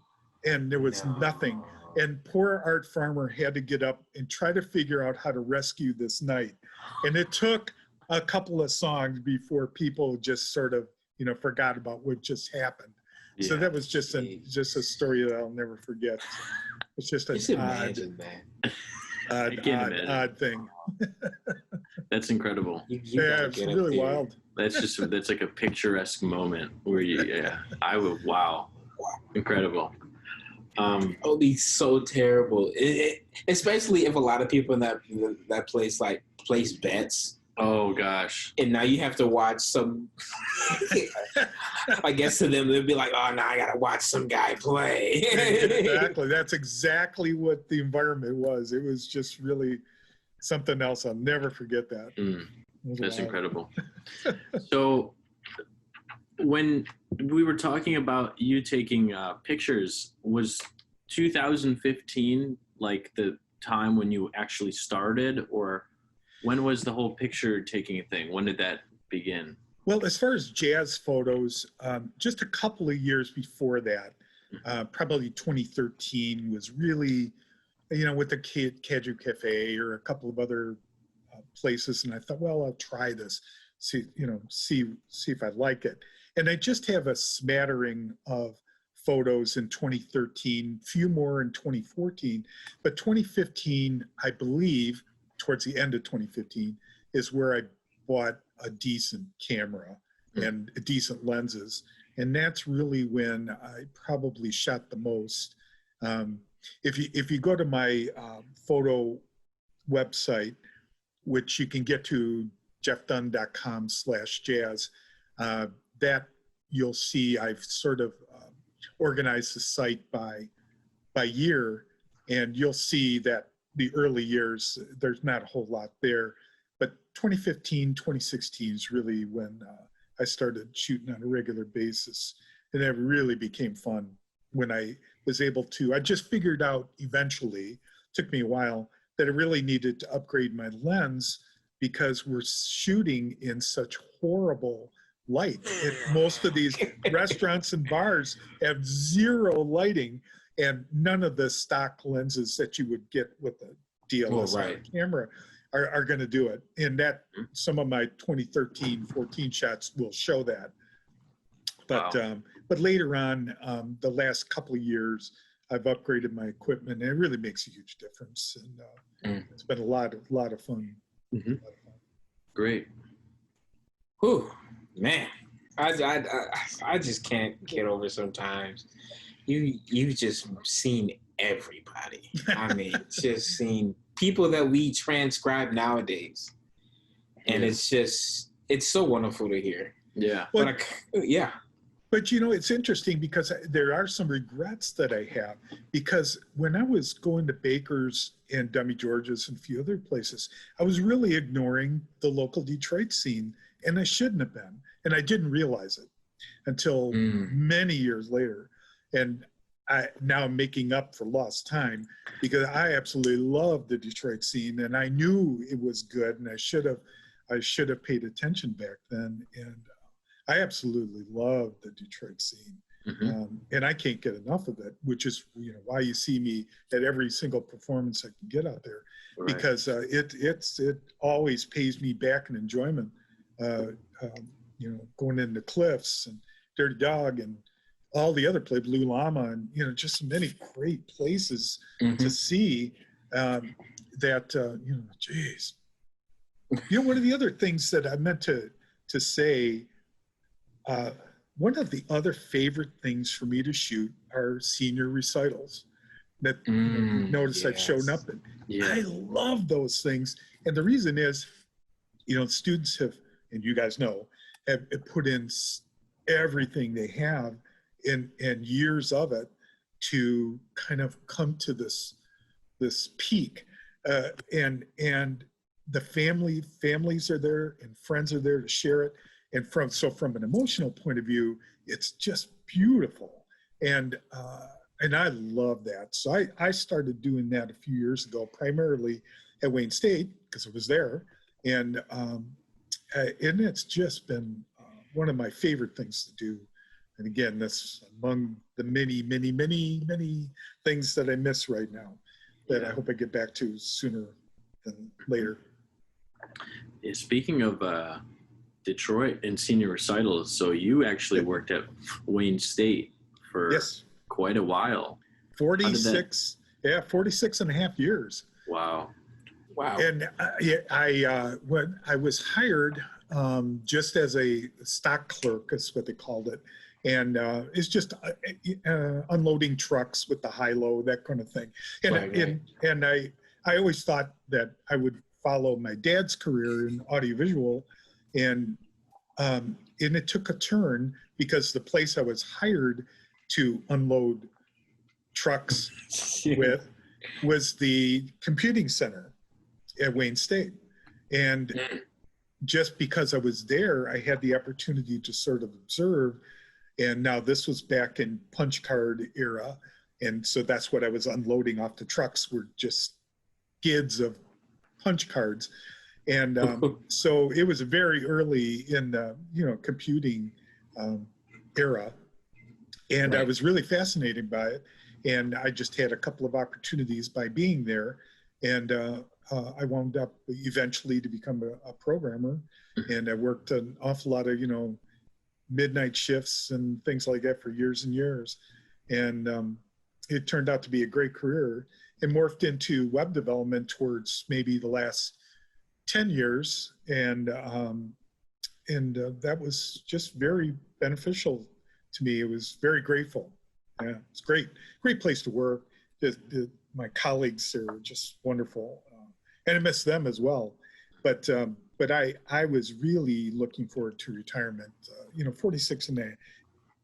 And there was nothing. And poor Art Farmer had to get up and try to figure out how to rescue this night. And it took a couple of songs before people just sort of, you know, forgot about what just happened. Yeah. So that was just a story that I'll never forget. It's just an odd thing. That's incredible. Yeah, it's really wild. That's like a picturesque moment where wow, incredible. It'll be so terrible, especially if a lot of people in that place like place bets. Oh gosh! And now you have to watch some. I guess to them they'll be like, "Oh, now I gotta watch some guy play." Exactly. That's exactly what the environment was. It was just really something else. I'll never forget that. That's incredible. So, when we were talking about you taking pictures, was 2015 like the time when you actually started, or when was the whole picture taking thing? When did that begin? Well, as far as jazz photos, just a couple of years before that, probably 2013 was really, you know, with the Caju Cafe or a couple of other places, and I thought, well, I'll try this, see if I like it. And I just have a smattering of photos in 2013, few more in 2014, but 2015, I believe, towards the end of 2015, is where I bought a decent camera and decent lenses. And that's really when I probably shot the most. If you go to my photo website, which you can get to jeffdunn.com/jazz, that you'll see I've sort of organized the site by year, and you'll see that the early years, there's not a whole lot there. But 2015, 2016 is really when I started shooting on a regular basis, and it really became fun. when I was able to, I just figured out eventually, took me a while, that I really needed to upgrade my lens because we're shooting in such horrible light. Most of these restaurants and bars have zero lighting, and none of the stock lenses that you would get with a DSLR camera are going to do it. And that some of my 2013, 14 shots will show that. But but later on, the last couple of years, I've upgraded my equipment, and it really makes a huge difference. And it's been a lot of fun. Great. Whew, man, I just can't get over sometimes. You've just seen everybody. I mean, just seen people that we transcribe nowadays, and it's so wonderful to hear. Yeah. But you know, it's interesting because there are some regrets that I have, because when I was going to Baker's and Dummy George's and a few other places, I was really ignoring the local Detroit scene, and I shouldn't have been. And I didn't realize it until many years later. And now I'm making up for lost time, because I absolutely love the Detroit scene, and I knew it was good, and I should have paid attention back then. And I absolutely love the Detroit scene, and I can't get enough of it, which is why you see me at every single performance I can get out there, because it always pays me back in enjoyment. Going into Cliffs and Dirty Dog and all the other places, Blue Llama, and just so many great places to see. Geez, one of the other things that I meant to say. One of the other favorite things for me to shoot are senior recitals that notice I've shown up in. I love those things. And the reason is, students have, and you guys know, have put in everything they have and years of it to kind of come to this peak. And the families are there and friends are there to share it. And from an emotional point of view, it's just beautiful. And I love that. So I started doing that a few years ago, primarily at Wayne State, because it was there. And it's just been one of my favorite things to do. And again, that's among the many, many, many, many things that I miss right now that I hope I get back to sooner than later. Yeah, speaking of Detroit and senior recitals, so you actually worked at Wayne State for quite a while. 46 and a half years. Wow. And when I was hired just as a stock clerk, is what they called it, and it's just unloading trucks with the high-low, that kind of thing. And I always thought that I would follow my dad's career in audiovisual, and it took a turn because the place I was hired to unload trucks with was the computing center at Wayne State. And just because I was there, I had the opportunity to sort of observe. And now this was back in punch card era. And so that's what I was unloading off the trucks, were just skids of punch cards. And so it was very early in the computing era, and I was really fascinated by it. And I just had a couple of opportunities by being there, and I wound up eventually to become a programmer. And I worked an awful lot of midnight shifts and things like that for years and years, and it turned out to be a great career, and morphed into web development towards maybe the last 10 years, and that was just very beneficial to me. It was very grateful. Yeah, it's great place to work. My colleagues are just wonderful, and I miss them as well. But I was really looking forward to retirement. 46 and a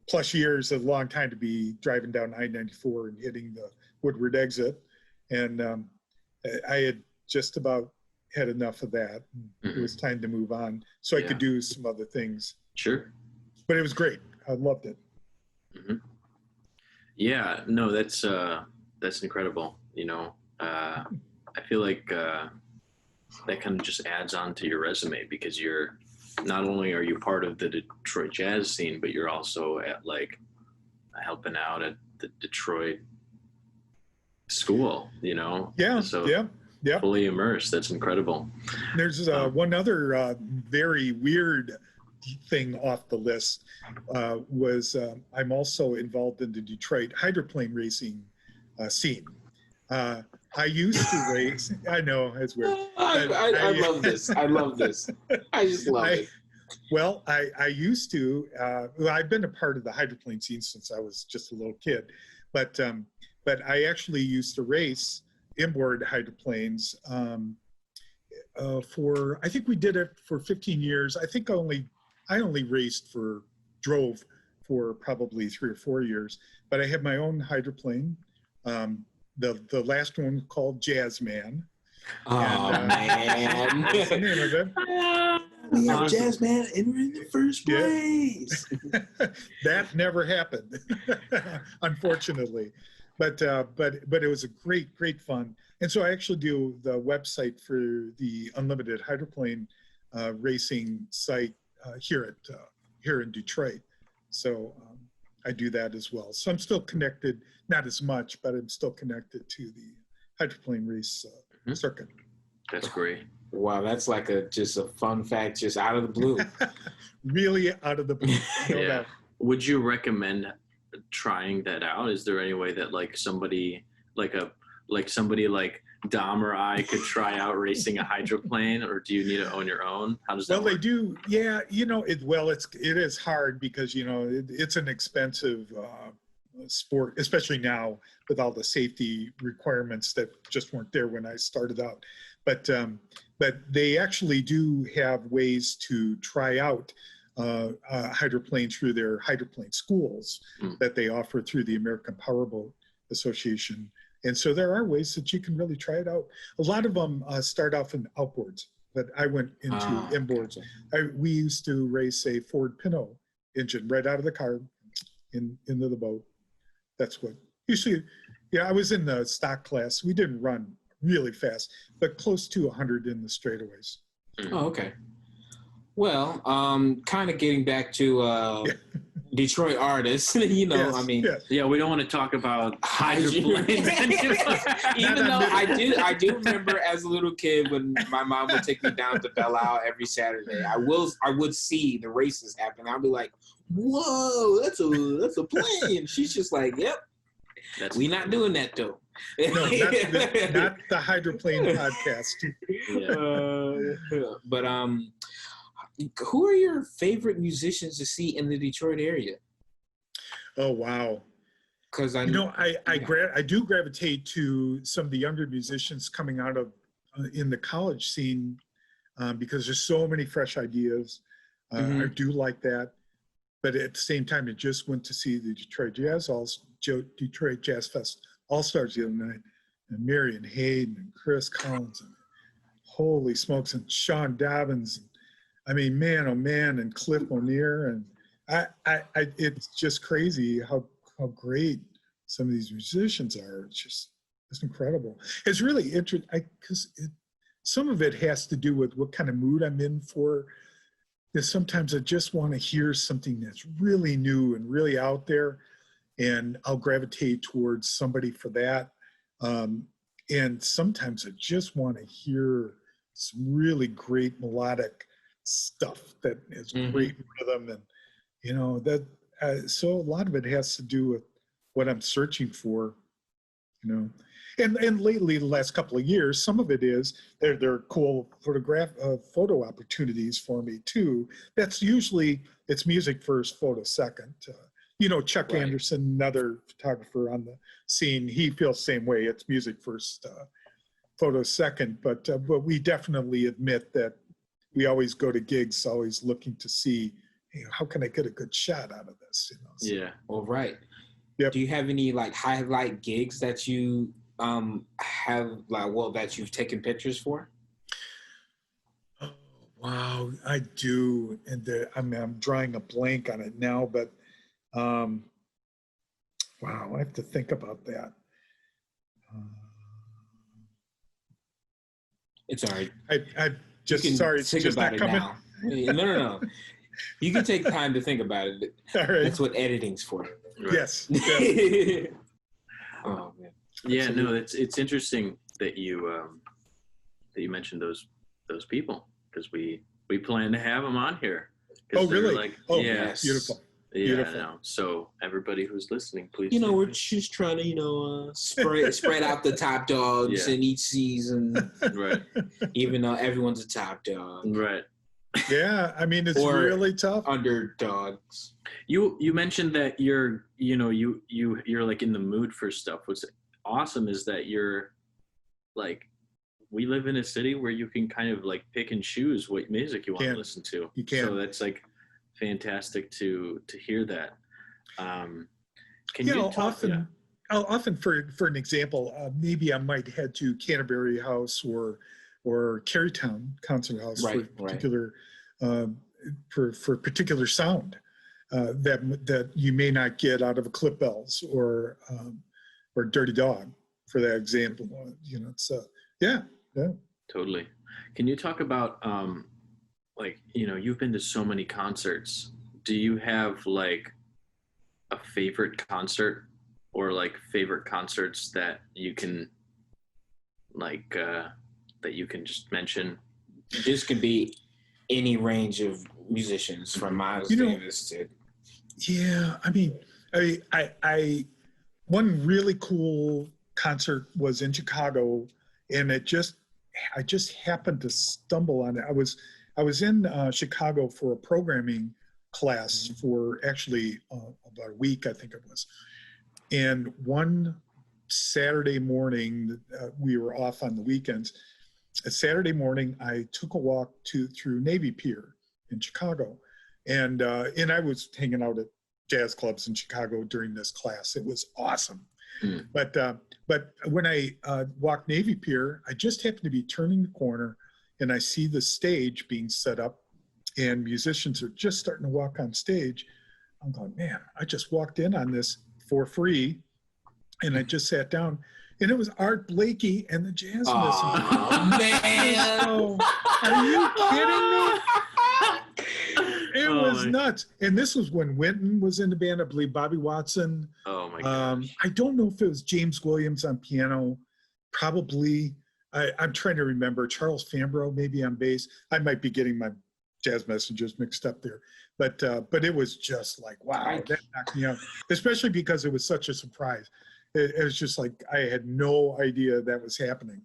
plus years is a long time to be driving down I-94 and hitting the Woodward exit, and I had just about had enough of that. It was time to move on so I could do some other things. Sure. But it was great. I loved it. Yeah, no, that's incredible. I feel like that kind of just adds on to your resume because you're not only are you part of the Detroit jazz scene, but you're also at like helping out at the Detroit school. Yeah, So yeah, yeah. fully immersed. That's incredible. There's one other very weird thing off the list was I'm also involved in the Detroit hydroplane racing scene. I used to race. I know it's weird. I love this. I love this. I just love it. Well, I used to. I've been a part of the hydroplane scene since I was just a little kid, but I actually used to race inboard hydroplanes for. I think we did it for 15 years. I think I only drove for probably 3 or 4 years, but I had my own hydroplane. The last one called Jazzman. Oh, man. That's the name of it. We have Jazzman and we're in the first place. That never happened, unfortunately. But it was a great fun. And so I actually do the website for the Unlimited Hydroplane racing site here in Detroit. So I do that as well. So I'm still connected, not as much, but I'm still connected to the hydroplane race circuit. That's great. Wow, that's like just a fun fact, just out of the blue. Really out of the blue. No doubt. Would you recommend trying that out? Is there any way that like somebody like Dom or I could try out racing a hydroplane, or do you need to own your own? How does that work? Well, they do. Yeah, it is hard because it's an expensive sport, especially now with all the safety requirements that just weren't there when I started out. But they actually do have ways to try out hydroplane through their hydroplane schools that they offer through the American Powerboat Association. And so there are ways that you can really try it out. A lot of them start off in outboards, but I went into inboards. We used to race a Ford Pinto engine right out of the car into the boat. That's what usually, I was in the stock class. We didn't run really fast, but close to 100 in the straightaways. Oh, okay. Well, kind of getting back to Detroit artists, Yes, I mean, yes. Yeah, we don't want to talk about hydroplanes. Even though I do remember as a little kid when my mom would take me down to Belle Isle every Saturday. I would see the races happen. I'd be like, "Whoa, that's a plane." She's just like, "Yep, we not doing that though." No, not the hydroplane podcast. But who are your favorite musicians to see in the Detroit area? Oh wow! Because I do gravitate to some of the younger musicians coming out of in the college scene because there's so many fresh ideas. I do like that, but at the same time, I just went to see the Detroit Jazz Fest All-Stars the other night, and Marion Hayden and Chris Collins, and holy smokes, and Sean Dobbins. I mean, man, oh man, and Cliff O'Near, and it's just crazy how great some of these musicians are. It's incredible. It's really interesting because some of it has to do with what kind of mood I'm in for. Because sometimes I just want to hear something that's really new and really out there, and I'll gravitate towards somebody for that. And sometimes I just want to hear some really great melodic stuff that has great rhythm, and so a lot of it has to do with what I'm searching for, and lately the last couple of years, some of it is they're cool photo opportunities for me too. That's usually it's music first, photo second. Chuck Right. Anderson, another photographer on the scene, he feels the same way. It's music first, photo second, but we definitely admit that we always go to gigs, always looking to see, how can I get a good shot out of this? So. Yeah. All right. Yep. Do you have any like highlight gigs that you that you've taken pictures for? Oh, wow, I do, and I'm drawing a blank on it now, but Wow, I have to think about that. It's all right. I just, You can sorry, it's think just about not it coming. now. No. You can take time to think about it. All right. That's what editing's for. Yes. Oh man. Yeah, no, it's interesting that you mentioned those people, because we plan to have them on here. Oh, really? Like, Oh, yeah, yes. beautiful. yeah. Beautiful. No. So everybody who's listening, please. We're just trying to, spread out the top dogs Yeah. in each season, Right, even though everyone's a top dog. right. Yeah, I mean, it's Or- really tough. Underdogs. You mentioned that you're like in the mood for stuff. What's awesome is that you're like, we live in a city where you can kind of like pick and choose what music you want to listen to. You can. So that's like fantastic to hear that. Can You know, talk? often for an example, maybe I might head to Canterbury House or Carytown Concert House Right, for particular for particular sound that you may not get out of a Clip Bells or Dirty Dog, for that example. So yeah. Totally. Can you talk about like, you've been to so many concerts. Do you have like a favorite concert, or like favorite concerts that you can like that you can just mention? This could be any range of musicians, from Miles Davis to. Yeah, I mean, I one really cool concert was in Chicago, and I just happened to stumble on it. I was in Chicago for a programming class for actually about a week, I think it was. And one Saturday morning, we were off on the weekends. A Saturday morning, I took a walk through Navy Pier in Chicago, and I was hanging out at jazz clubs in Chicago during this class. It was awesome. Mm. But when I walked Navy Pier, I just happened to be turning the corner, and I see the stage being set up, and musicians are just starting to walk on stage. I'm going, man, I just walked in on this for free, and I just sat down, and it was Art Blakey and the Jazz Messengers. Oh man! So, are you kidding me? It was my- nuts. And this was when Wynton was in the band. I believe Bobby Watson. Oh my gosh. I don't know if it was James Williams on piano. Probably. I'm trying to remember. Charles Fambro maybe on bass. I might be getting my Jazz Messengers mixed up there. But it was just like, wow, that knocked me out. Especially because it was such a surprise. It was just like, I had no idea that was happening.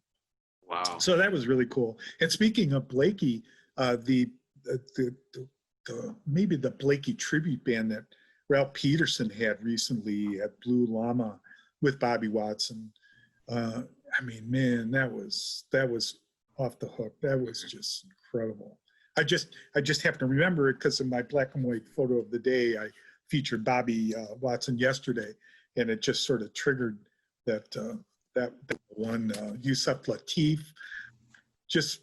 Wow. So that was really cool. And speaking of Blakey, the maybe the Blakey tribute band that Ralph Peterson had recently at Blue Llama with Bobby Watson. I mean, man, that was off the hook. That was just incredible. I just happen to remember it because in my black and white photo of the day, I featured Bobby Watson yesterday, and it just sort of triggered that one. Yusuf Lateef, just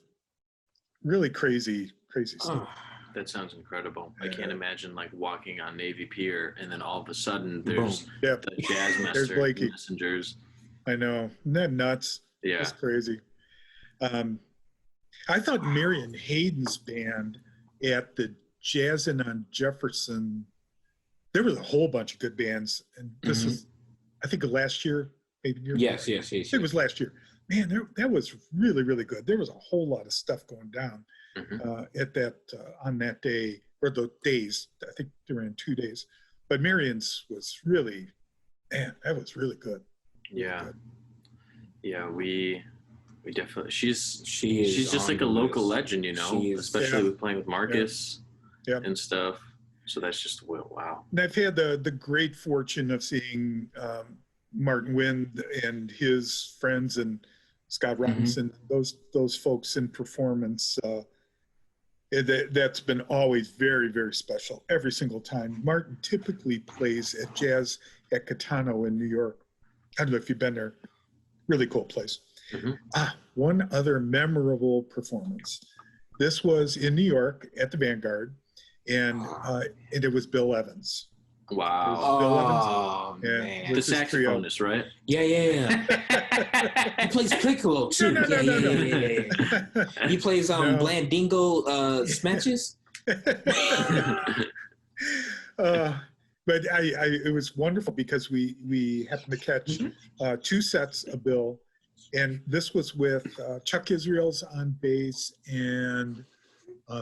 really crazy stuff. That sounds incredible. I Yeah. can't imagine like walking on Navy Pier and then all of a sudden there's Yeah, the Jazz There's Blakey. Messengers. I know. Isn't that nuts? Yeah. That's crazy. I thought Marion Hayden's band at the Jazzin' on Jefferson, there was a whole bunch of good bands. And this was, I think, last year, maybe the year Yes. before. It was last year. Man, that was really, really good. There was a whole lot of stuff going down at that on that day, or the days. I think they ran 2 days. But Marion's was really, man, that was really good. Really Yeah. good. Yeah, we definitely. She's She's just like a local legend, She is. especially Yeah. with playing with Marcus Yeah. and stuff. So that's just wow. And I've had the great fortune of seeing Martin Wind and his friends and Scott Robinson, those folks in performance. That's been always very, very special every single time. Martin typically plays at Jazz at Catano in New York. I don't know if you've been there. Really cool place. One other memorable performance. This was in New York at the Vanguard, and it was Bill Evans. Wow. Bill Evans. Oh Yeah. man. The With his trio. saxophonist, right? Yeah. He plays piccolo too. No. Yeah. He plays No. Blandingo Smatches. But it was wonderful because we happened to catch two sets of Bill, and this was with Chuck Israels on bass and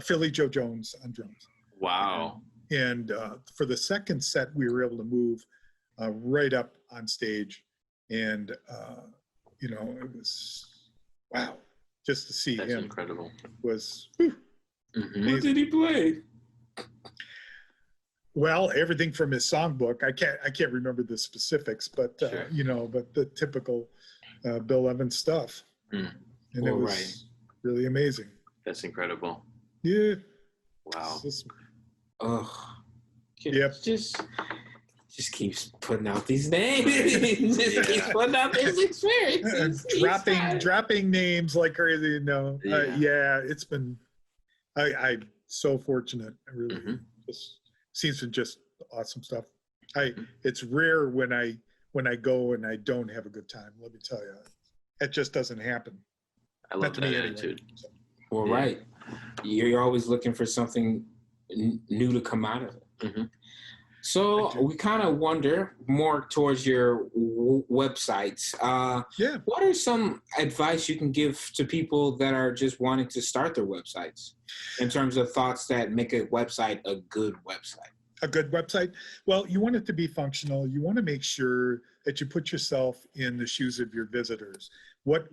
Philly Joe Jones on drums. Wow. And for the second set, we were able to move right up on stage, and it was wow, just to see That's him incredible. was What did he play? well, everything from his songbook. I can't remember the specifics, but Sure. but the typical Bill Evans stuff, and it was really amazing. That's incredible. Yeah. Wow. Oh, Yep. Just keeps putting out these names. Keeps putting out these experiences. dropping names like crazy. No, it's been. I'm so fortunate. I really just seems to just awesome stuff. It's rare when I go and I don't have a good time. Let me tell you, it just doesn't happen. I love that attitude. So. Well, right. You're always looking for something new to come out of it. Mm-hmm. So we kind of wonder more towards your websites. What are some advice you can give to people that are just wanting to start their websites in terms of thoughts that make a website a good website? A good website? Well, you want it to be functional. You want to make sure that you put yourself in the shoes of your visitors. What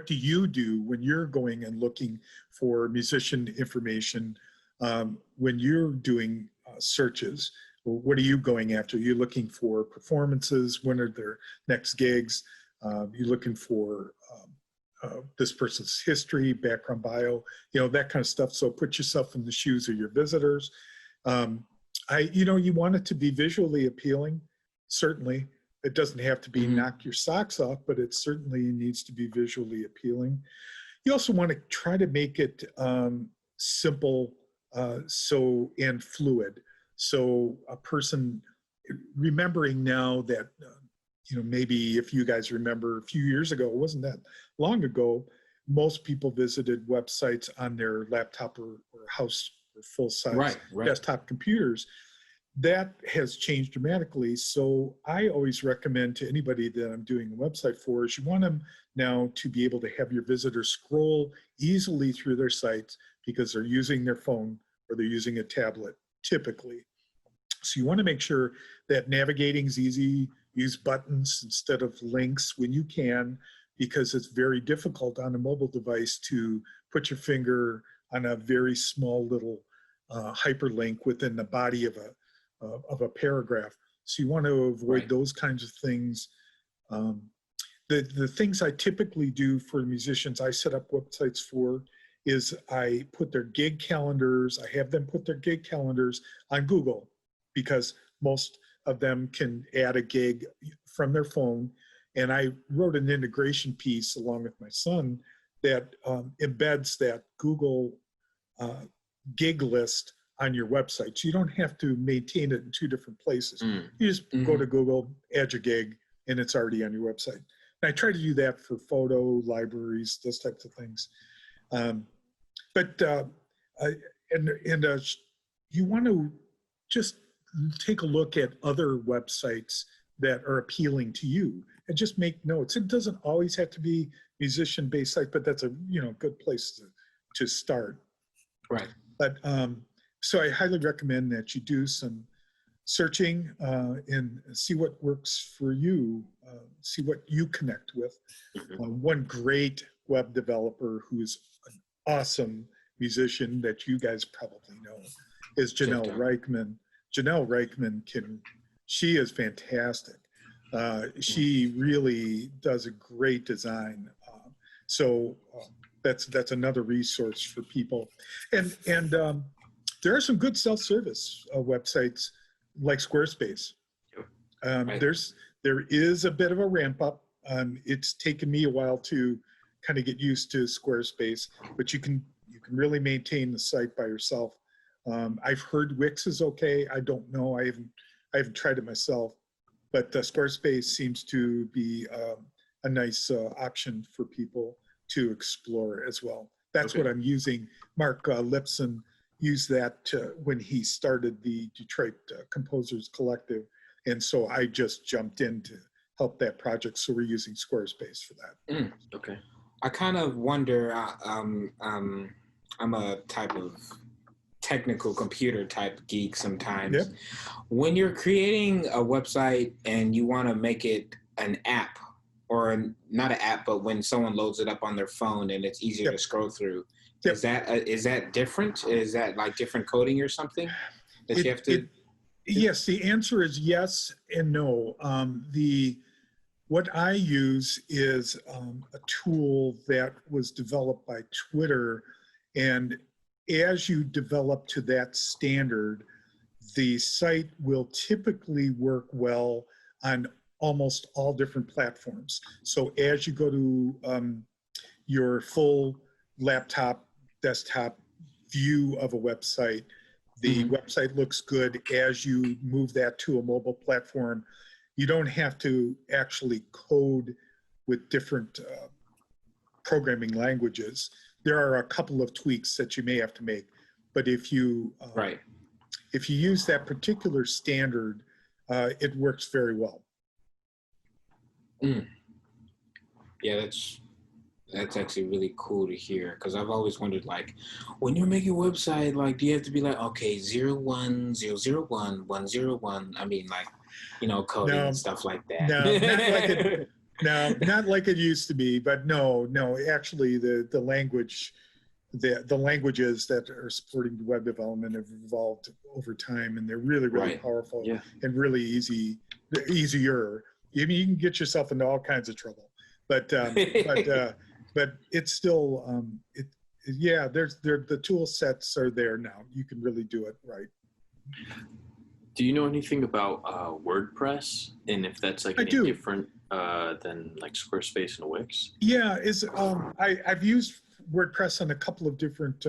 do you do when you're going and looking for musician information? When you're doing searches, what are you going after? You're looking for performances. When are their next gigs? You're looking for this person's history, background bio, that kind of stuff. So put yourself in the shoes of your visitors. You want it to be visually appealing. Certainly, it doesn't have to be knock your socks off, but it certainly needs to be visually appealing. You also want to try to make it simple, and fluid. So a person remembering now that, maybe if you guys remember a few years ago, it wasn't that long ago, most people visited websites on their laptop or house or full-size desktop computers. That has changed dramatically. So I always recommend to anybody that I'm doing a website for is you want them now to be able to have your visitors scroll easily through their sites because they're using their phone or they're using a tablet typically. So you want to make sure that navigating is easy, use buttons instead of links when you can, because it's very difficult on a mobile device to put your finger on a very small little hyperlink within the body of a paragraph. So you want to avoid those kinds of things. The things I typically do for musicians, I set up websites for, is I put their gig calendars, I have them put their gig calendars on Google because most of them can add a gig from their phone. And I wrote an integration piece along with my son that embeds that Google gig list on your website. So you don't have to maintain it in two different places. You just go to Google, add your gig, and it's already on your website. And I try to do that for photo libraries, those types of things. You want to just take a look at other websites that are appealing to you and just make notes. It doesn't always have to be musician-based site, but that's a good place to start. Right. But so I highly recommend that you do some searching and see what works for you, see what you connect with. One great web developer who's an awesome musician that you guys probably know is Janelle Reichman. Janelle Reichman she is fantastic. She really does a great design. So that's another resource for people. And there are some good self-service websites like Squarespace. There is a bit of a ramp up. It's taken me a while to kind of get used to Squarespace, but you can really maintain the site by yourself. I've heard Wix is okay. I don't know. I I haven't tried it myself, but Squarespace seems to be a nice option for people to explore as well. That's what I'm using. Mark Lipson used that when he started the Detroit Composers Collective. And so I just jumped in to help that project. So we're using Squarespace for that. Okay. I kind of wonder, I'm a type of technical computer type geek sometimes. Yep. When you're creating a website and you want to make it an app, or not an app, but when someone loads it up on their phone and it's easier to scroll through, is that different? Is that like different coding or something that you have to? Yes, the answer is yes and no. What I use is a tool that was developed by Twitter, and as you develop to that standard, the site will typically work well on almost all different platforms. So as you go to your full laptop, desktop view of a website, the website looks good. As you move that to a mobile platform, you don't have to actually code with different programming languages. There are a couple of tweaks that you may have to make, but if you use that particular standard, it works very well. Yeah, that's actually really cool to hear, because I've always wondered, like, when you're making a website, like, do you have to be like, okay, 01001 I mean, like, coding and stuff like that. Not like it used to be, but no, actually the language, the languages that are supporting web development have evolved over time, and they're really powerful and really easier. I mean, you can get yourself into all kinds of trouble, but it's still the tool sets are there now. You can really do it right. Do you know anything about WordPress, and if that's like any different than like Squarespace and Wix? Yeah, I've used WordPress on a couple of different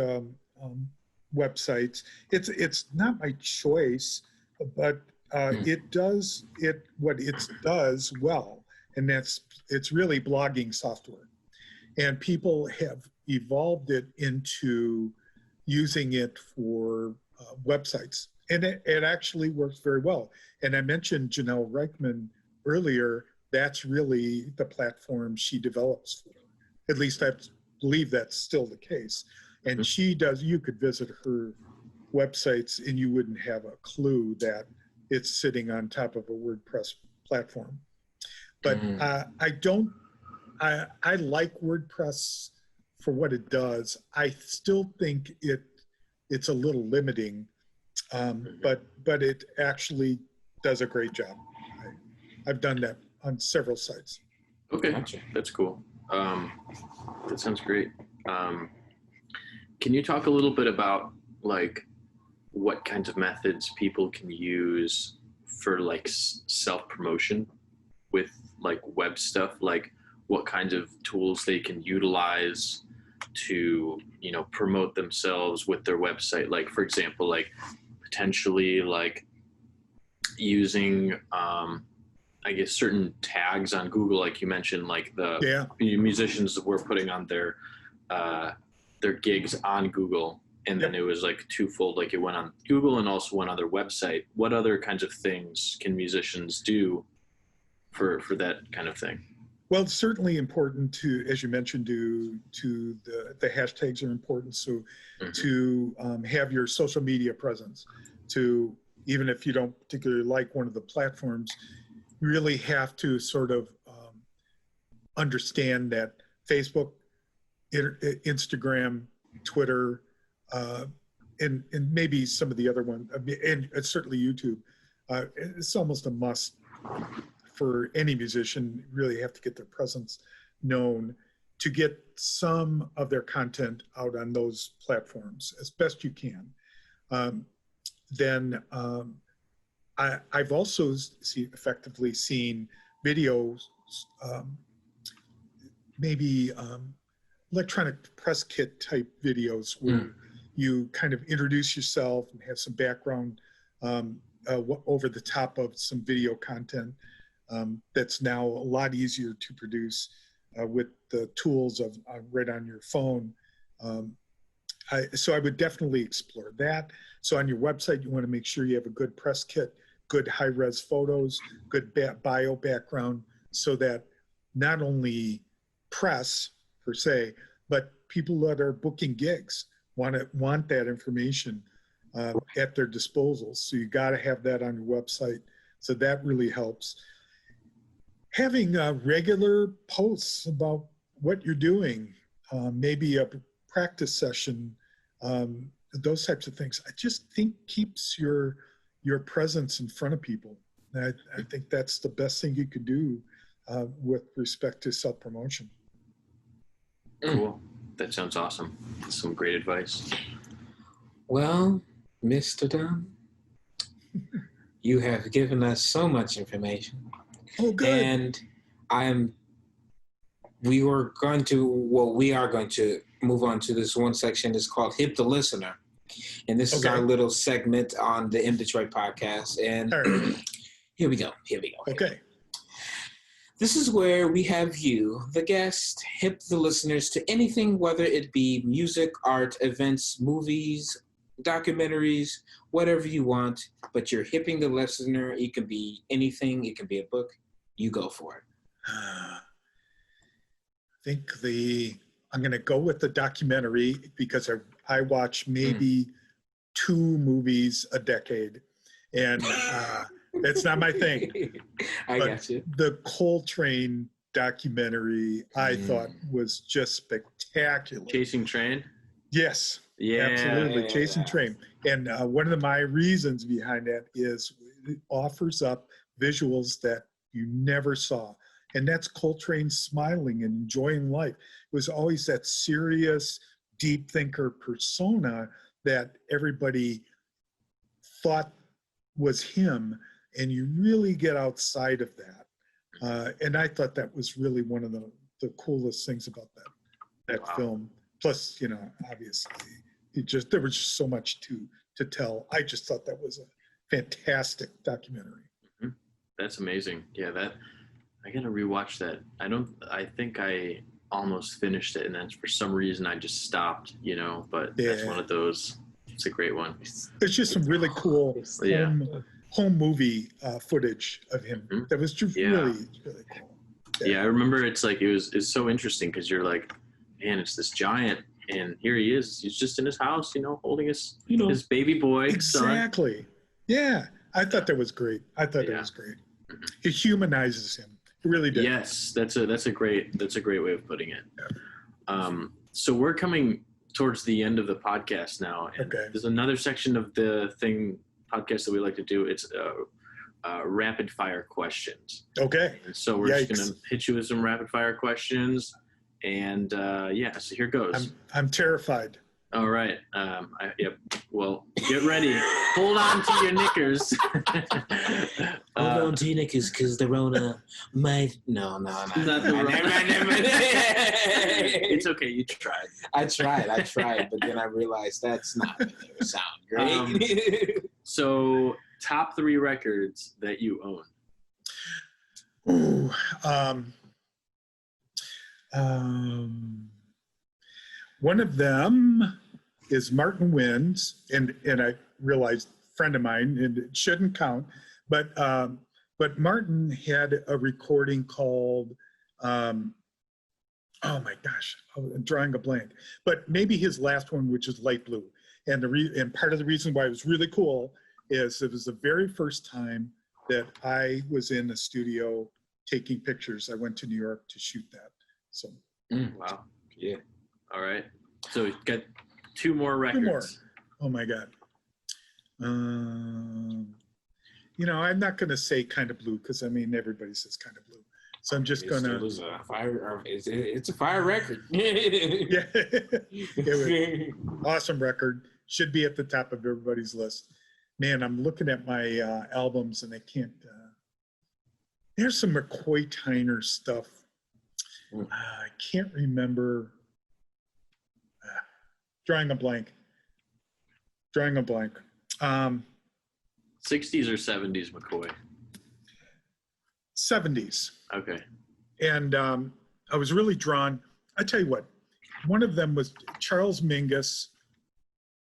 websites. It's not my choice, but it does what it does well, and it's really blogging software, and people have evolved it into using it for websites, and it actually works very well. And I mentioned Janelle Reichman earlier. That's really the platform she develops for. At least I believe that's still the case. And you could visit her websites and you wouldn't have a clue that it's sitting on top of a WordPress platform. But I like WordPress for what it does. I still think it's a little limiting, but it actually does a great job. I've done that on several sites. Okay, that's cool. That sounds great. Can you talk a little bit about like what kinds of methods people can use for like self-promotion with like web stuff? Like what kinds of tools they can utilize to, promote themselves with their website? Like, for example, like potentially like using, I guess certain tags on Google, like you mentioned, like the musicians that were putting on their gigs on Google, and then it was like twofold, like it went on Google and also went on their website. What other kinds of things can musicians do for that kind of thing? Well, it's certainly important to, as you mentioned, to the hashtags are important. So to have your social media presence, to even if you don't particularly like one of the platforms, you really have to sort of understand that Facebook, Instagram, Twitter, and maybe some of the other ones, and certainly YouTube, it's almost a must for any musician. Really have to get their presence known to get some of their content out on those platforms as best you can. Then I've also effectively seen videos, maybe electronic press kit type videos where you kind of introduce yourself and have some background over the top of some video content that's now a lot easier to produce with the tools of right on your phone. So I would definitely explore that. So on your website, you want to make sure you have a good press kit, good high-res photos, good bio background, so that not only press per se, but people that are booking gigs want that information at their disposal. So you got to have that on your website. So that really helps. Having regular posts about what you're doing, maybe a practice session, those types of things, I just think keeps your presence in front of people. And I think that's the best thing you could do with respect to self-promotion. Cool. That sounds awesome. Some great advice. Well, Mr. Dunn, you have given us so much information. Oh, good. And we are going to move on to this one section. It's called Hip the Listener. And this is our little segment on the MDetroit podcast. And right. Here we go. Okay. This is where we have you, the guest, hip the listeners to anything, whether it be music, art, events, movies, documentaries, whatever you want, but you're hipping the listener. It can be anything. It can be a book. You go for it. I think I'm going to go with the documentary because I watch maybe 2 movies a decade, and that's not my thing. I got you. The Coltrane documentary I thought was just spectacular. Chasing Train? Yes. Yeah. Absolutely. Chasing Train. And one of my reasons behind that is it offers up visuals that you never saw. And that's Coltrane smiling and enjoying life. It was always that serious, deep thinker persona that everybody thought was him. And you really get outside of that. And I thought that was really one of the coolest things about that film. Plus, obviously, there was just so much to tell. I just thought that was a fantastic documentary. Mm-hmm. That's amazing. Yeah, I gotta rewatch that. I think I almost finished it, and then for some reason I just stopped. But that's one of those. It's a great one. There's just some really cool home movie footage of him that was just really cool. Yeah, I remember it's so interesting because you're like, man, it's this giant, and here he is. He's just in his house, holding his his baby boy. Exactly. Son. Yeah, I thought that was great. It was great. It humanizes him. It really did. Yes, that's a great way of putting it. Yeah. So we're coming towards the end of the podcast now, and there's another section of the podcast that we like to do. It's rapid fire questions. Okay. And so we're just gonna hit you with some rapid fire questions, and so here goes. I'm terrified. All right. Yep. Well, get ready. Hold on to your knickers. Hold on to your knickers, because the Rona might. No. Not the Rona. It's okay. You tried. I tried, but then I realized that's not going to sound great. So, top 3 records that you own. One of them is Martin Wynn's, and I realized friend of mine, and it shouldn't count, but Martin had a recording called, oh my gosh, I'm drawing a blank, but maybe his last one, which is Light Blue. And and part of the reason why it was really cool is it was the very first time that I was in a studio taking pictures. I went to New York to shoot that. So. Wow. Yeah. All right. So we've got 2 more records. 2 more. Oh my God. I'm not going to say Kind of Blue because everybody says Kind of Blue. So I'm just going to. It's a fire record. Yeah. Awesome record. Should be at the top of everybody's list. Man, I'm looking at my albums and I can't. There's some McCoy Tyner stuff. I can't remember. Drawing a blank. 60s or 70s McCoy? 70s. Okay. And I was really drawn. I tell you what, one of them was Charles Mingus.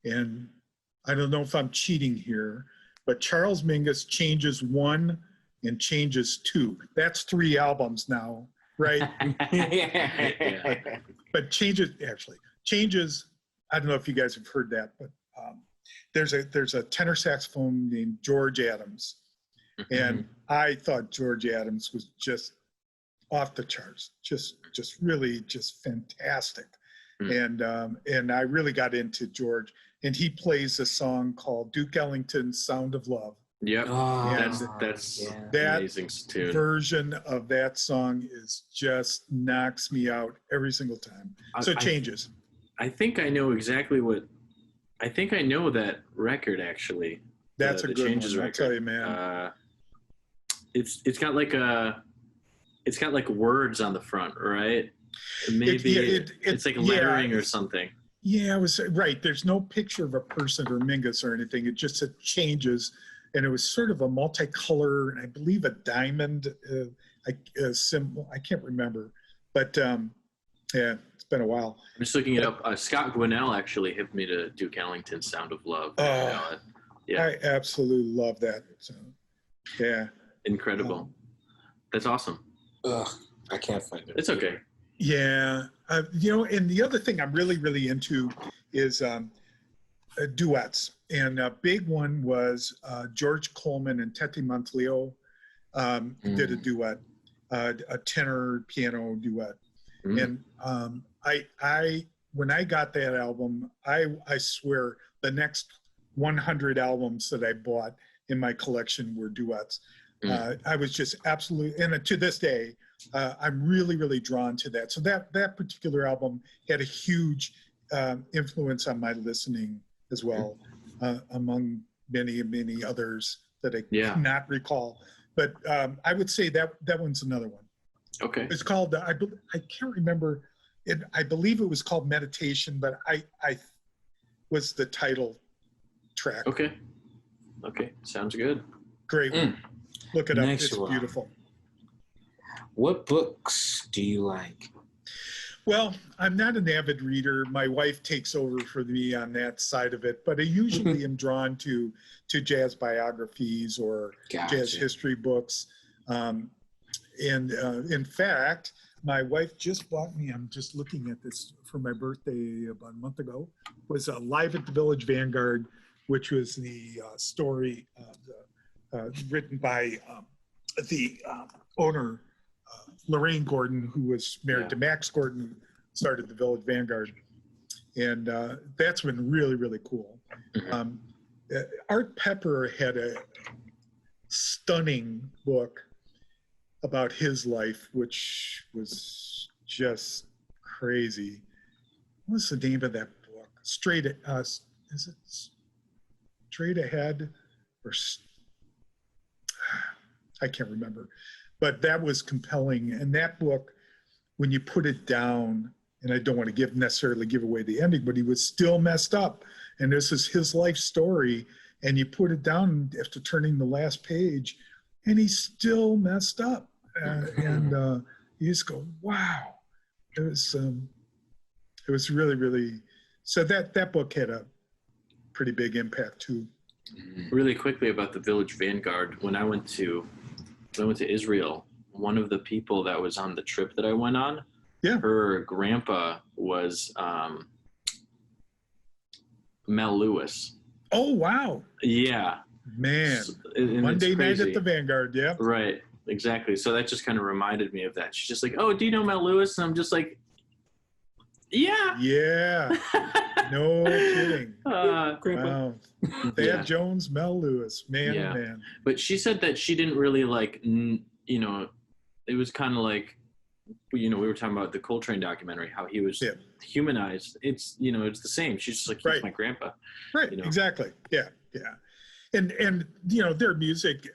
And I don't know if I'm cheating here, but Charles Mingus, Changes 1 and Changes 2. That's 3 albums now, right? But Changes, I don't know if you guys have heard that, but there's a tenor saxophone named George Adams. And I thought George Adams was just off the charts, just really just fantastic. And I really got into George, and he plays a song called Duke Ellington's Sound of Love. Yep. Oh, That's That amazing tune. version of that song is just knocks me out every single time. So Changes. I think I know exactly I think I know that record actually. That's the a good Changes one, I'll record. tell you, man. It's got like words on the front, right? Maybe it's like lettering or something. Yeah, it was right. There's no picture of a person or Mingus or anything. It just said Changes, and it was sort of a multicolor, and I believe a diamond symbol. I can't remember, but yeah, it's been a while. I'm just looking it up. Scott Gwinnell actually hit me to Duke Ellington's Sound of Love. Yeah, I absolutely love that. So, yeah, incredible. That's awesome. Ugh, I can't find it. It's okay. Yeah, and the other thing I'm really, really into is duets. And a big one was George Coleman and Tete Montleo did a duet, a tenor piano duet. And when I got that album, I swear the next 100 albums that I bought in my collection were duets. I was just absolutely, and to this day, I'm really, really drawn to that. So that particular album had a huge influence on my listening as well, among many, many others that I cannot recall. But I would say that one's another one. Okay. It's called, I can't remember, I believe it was called Meditation, but I was the title track. Okay. Sounds good. Great one. Look it up. Next It's one. beautiful. What books do you like? Well, I'm not an avid reader. My wife takes over for me on that side of it, but I usually am drawn to jazz biographies or jazz history books. And in fact, my wife just bought me, I'm just looking at this for my birthday about a month ago, was Live at the Village Vanguard, which was the story written by the owner, Lorraine Gordon, who was married to Max Gordon, who started the Village Vanguard. And that's been really, really cool. Art Pepper had a stunning book about his life, which was just crazy. What's the name of that book? Straight Ahead? Or I can't remember. But that was compelling. And that book, when you put it down, and I don't want to necessarily give away the ending, but he was still messed up. And this is his life story. And you put it down after turning the last page, and he's still messed up. And you just go, wow. It was really, really, so that book had a pretty big impact too. Really quickly about the Village Vanguard, when I went to Israel, one of the people that was on the trip that I went on, her grandpa was Mel Lewis. Oh, wow. Yeah. Man. And Monday it's night crazy. at the Vanguard, yeah. Right, exactly. So that just kind of reminded me of that. She's just like, oh, do you know Mel Lewis? And I'm just like, yeah. Yeah. No kidding. Grandpa. Wow. Thad Jones, Mel Lewis, man, oh man. But she said that she didn't really like, it was kind of like, we were talking about the Coltrane documentary, how he was humanized. It's, it's the same. She's just like, he's my grandpa. Right, exactly. Yeah, yeah. And their music,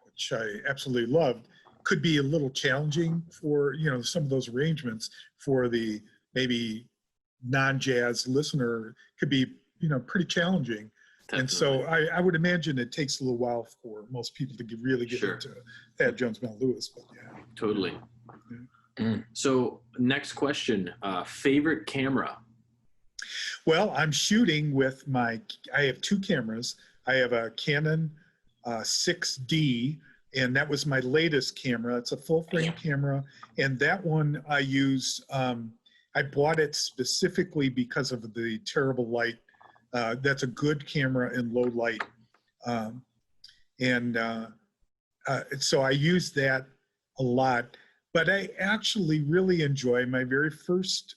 which I absolutely loved, could be a little challenging for, some of those arrangements for the maybe non-jazz listener could be, pretty challenging. And so I would imagine it takes a little while for most people to really get into Thad Jones, Mel Lewis, but yeah. Totally. Yeah. So next question, favorite camera? Well, I'm shooting with I have two cameras. I have a Canon 6D, and that was my latest camera. It's a full frame camera. And that one I use, I bought it specifically because of the terrible light. That's a good camera in low light. So I use that a lot. But I actually really enjoy my very first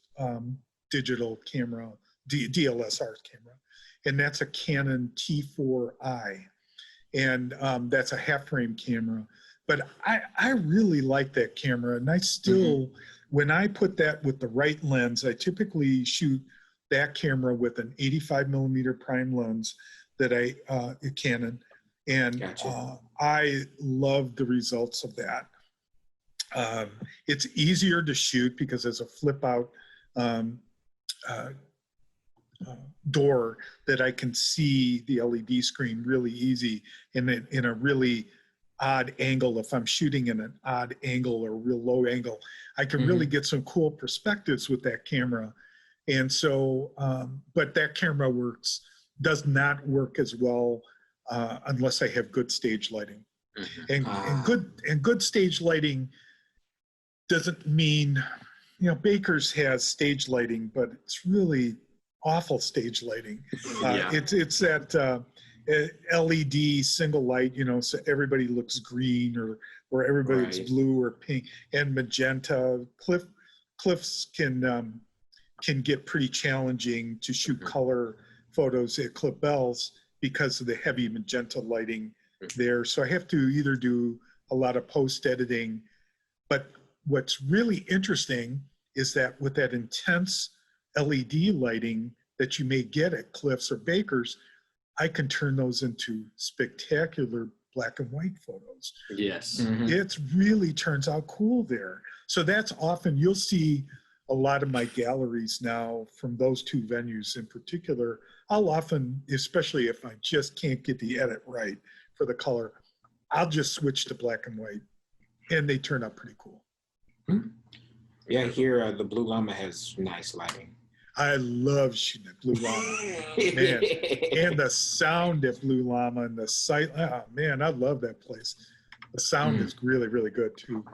digital camera, DLSR camera, and that's a Canon T4i, and that's a half frame camera. But I really like that camera, and I still, when I put that with the right lens, I typically shoot that camera with an 85 millimeter prime lens that Canon, and I love the results of that. It's easier to shoot because there's a flip out door that I can see the LED screen really easy in a really odd angle. If I'm shooting in an odd angle or real low angle, I can really get some cool perspectives with that camera. And so, but that camera does not work as well unless I have good stage lighting. And good stage lighting doesn't mean, Baker's has stage lighting, but it's really awful stage lighting. It's that LED single light, so everybody looks green or everybody looks blue or pink and magenta. Cliffs can get pretty challenging to shoot color photos at Cliff Bell's because of the heavy magenta lighting there. So I have to either do a lot of post editing, but what's really interesting is that with that intense LED lighting that you may get at Cliff's or Baker's, I can turn those into spectacular black and white photos. Yes. It really turns out cool there. So that's often, you'll see a lot of my galleries now from those two venues in particular. I'll often, especially if I just can't get the edit right for the color, I'll just switch to black and white, and they turn out pretty cool. Yeah, here the Blue Llama has nice lighting. I love shooting at Blue Llama, man, and the sound at Blue Llama and the sight. Oh man, I love that place. The sound is really, really good too.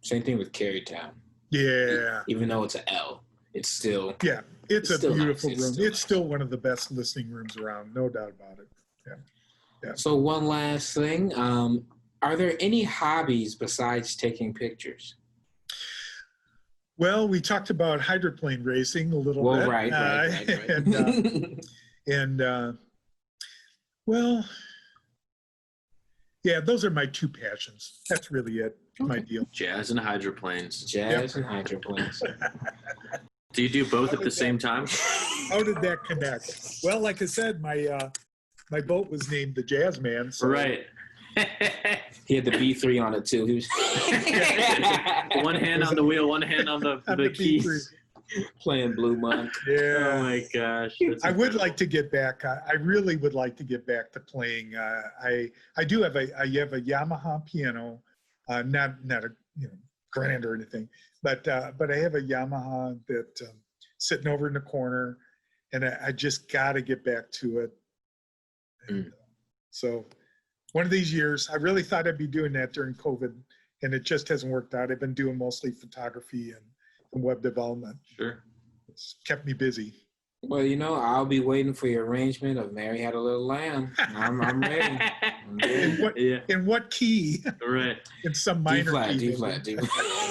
Same thing with Carytown. Yeah. Even though it's an L, it's still. Yeah, it's a beautiful nice. room. It's still one of the best listening rooms around, no doubt about it. Yeah. So one last thing, are there any hobbies besides taking pictures? Well, we talked about hydroplane racing a little bit. Right. Well, yeah, those are my two passions. That's really it. My deal. Jazz and hydroplanes. And hydroplanes. Do you do both at the same time? How did that connect? Well, like I said, my boat was named the Jazz Man. So. Right. He had the B3 on it too. He was one hand on the wheel, one hand on the keys. Playing Blue Monk. Yeah. Oh my gosh. I would like to get back. I really would like to get back to playing. I do have a Yamaha piano, not a grand or anything, but I have a Yamaha that sitting over in the corner, and I just got to get back to it. And, so one of these years, I really thought I'd be doing that during COVID, and it just hasn't worked out. I've been doing mostly photography and web development. Sure. It's kept me busy. Well, I'll be waiting for your arrangement of Mary Had a Little Lamb. I'm ready. In what key? Right. In some minor key. D flat.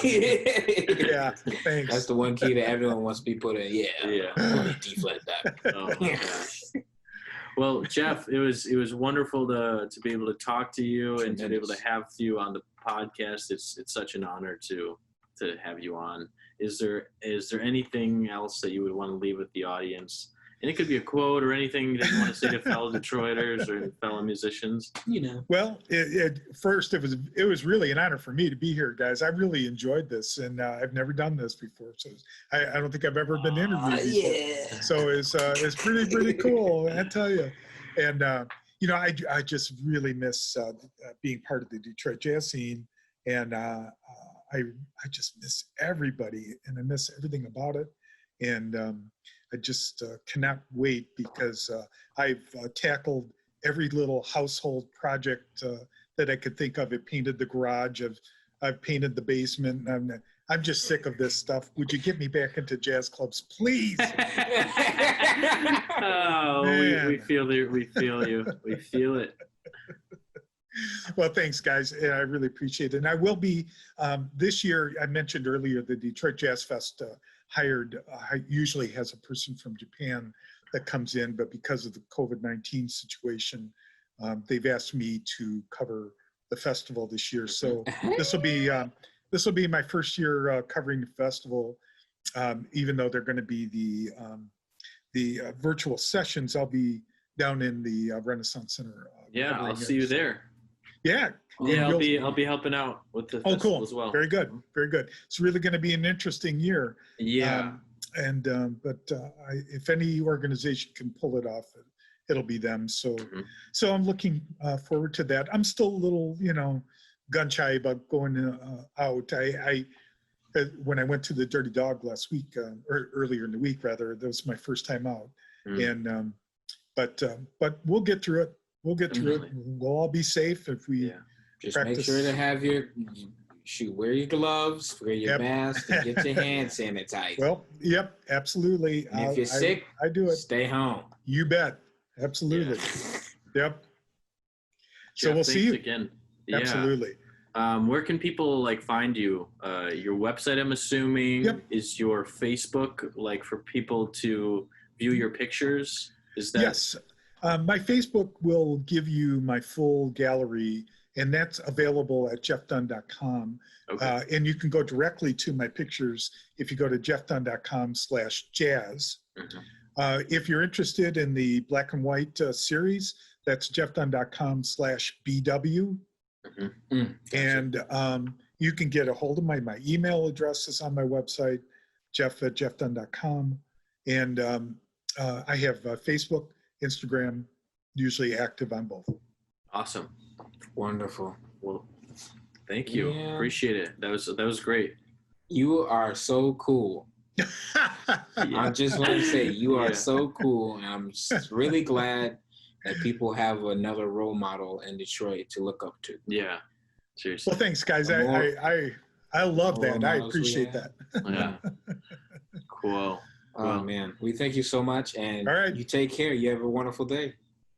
Yeah, thanks. That's the one key that everyone wants to be put in. Yeah. D flat that. Oh my gosh. Well, Jeff, it was wonderful to be able to talk to you and to be able to have you on the podcast. It's such an honor to have you on. Is there anything else that you would want to leave with the audience? And it could be a quote or anything that you want to say to fellow Detroiters or fellow musicians. Well, first, it was really an honor for me to be here, guys. I really enjoyed this, and I've never done this before, so I don't think I've ever been interviewed before. Yeah. So it's pretty cool, I tell you. And you know, I just really miss being part of the Detroit jazz scene, and I just miss everybody, and I miss everything about it, and I just cannot wait because I've tackled every little household project that I could think of. I painted the garage. I've painted the basement. I'm just sick of this stuff. Would you get me back into jazz clubs, please? Oh, we feel you. We feel you. We feel it. Well, thanks, guys. And I really appreciate it. And I will be this year. I mentioned earlier the Detroit Jazz Fest usually has a person from Japan that comes in, but because of the COVID-19 situation, they've asked me to cover the festival this year. So this will be my first year covering the festival. Even though they're going to be the virtual sessions, I'll be down in the Renaissance Center. Yeah, I'll see you there. Yeah. Yeah, I'll be helping out with the festival as well. Very good. Very good. It's really going to be an interesting year. Yeah. If any organization can pull it off, it'll be them. So I'm looking forward to that. I'm still a little, gun shy about going out. When I went to the Dirty Dog last week, or earlier in the week rather, that was my first time out. And but we'll get through it. We'll get through it. We'll all be safe if we just practice. Make sure to have wear your gloves, wear your mask, and get your hand sanitized. Well, yep, absolutely. And if you're sick, I do it. Stay home. You bet. Absolutely. Yep. So Jeff, we'll see you again. Absolutely. Where can people find you? Your website, I'm assuming, is your Facebook, for people to view your pictures? Is that? Yes. My Facebook will give you my full gallery, and that's available at jeffdunn.com. Okay. And you can go directly to my pictures if you go to jeffdunn.com/jazz. If you're interested in the black and white series, that's jeffdunn.com/BW. And you can get a hold of my email address is on my website, jeff@jeffdunn.com. And I have Facebook, Instagram, usually active on both. Awesome. Wonderful. Well, thank you. Appreciate it. That was great. You are so cool. I just want to say you are so cool, and I'm just really glad that people have another role model in Detroit to look up to. Yeah, seriously. Well, thanks, guys. I love that. I appreciate that. Yeah. Cool. Oh man, we thank you so much, and all right, you take care. You have a wonderful day.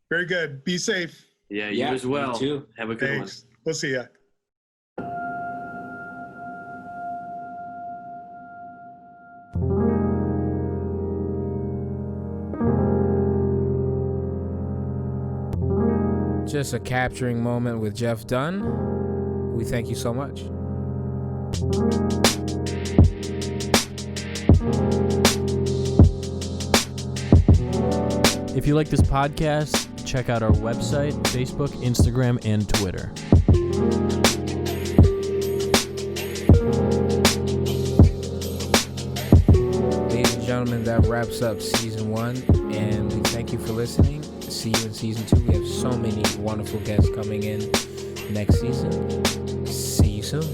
Very good. Be safe. Yeah, you as well. You too. Have a good one. We'll see ya. Just a capturing moment with Jeff Dunn. We thank you so much. If you like this podcast, check out our website, Facebook, Instagram, and Twitter. Ladies and gentlemen, that wraps up season 1, and we thank you for listening. See you in season 2. We have so many wonderful guests coming in next season. See you soon.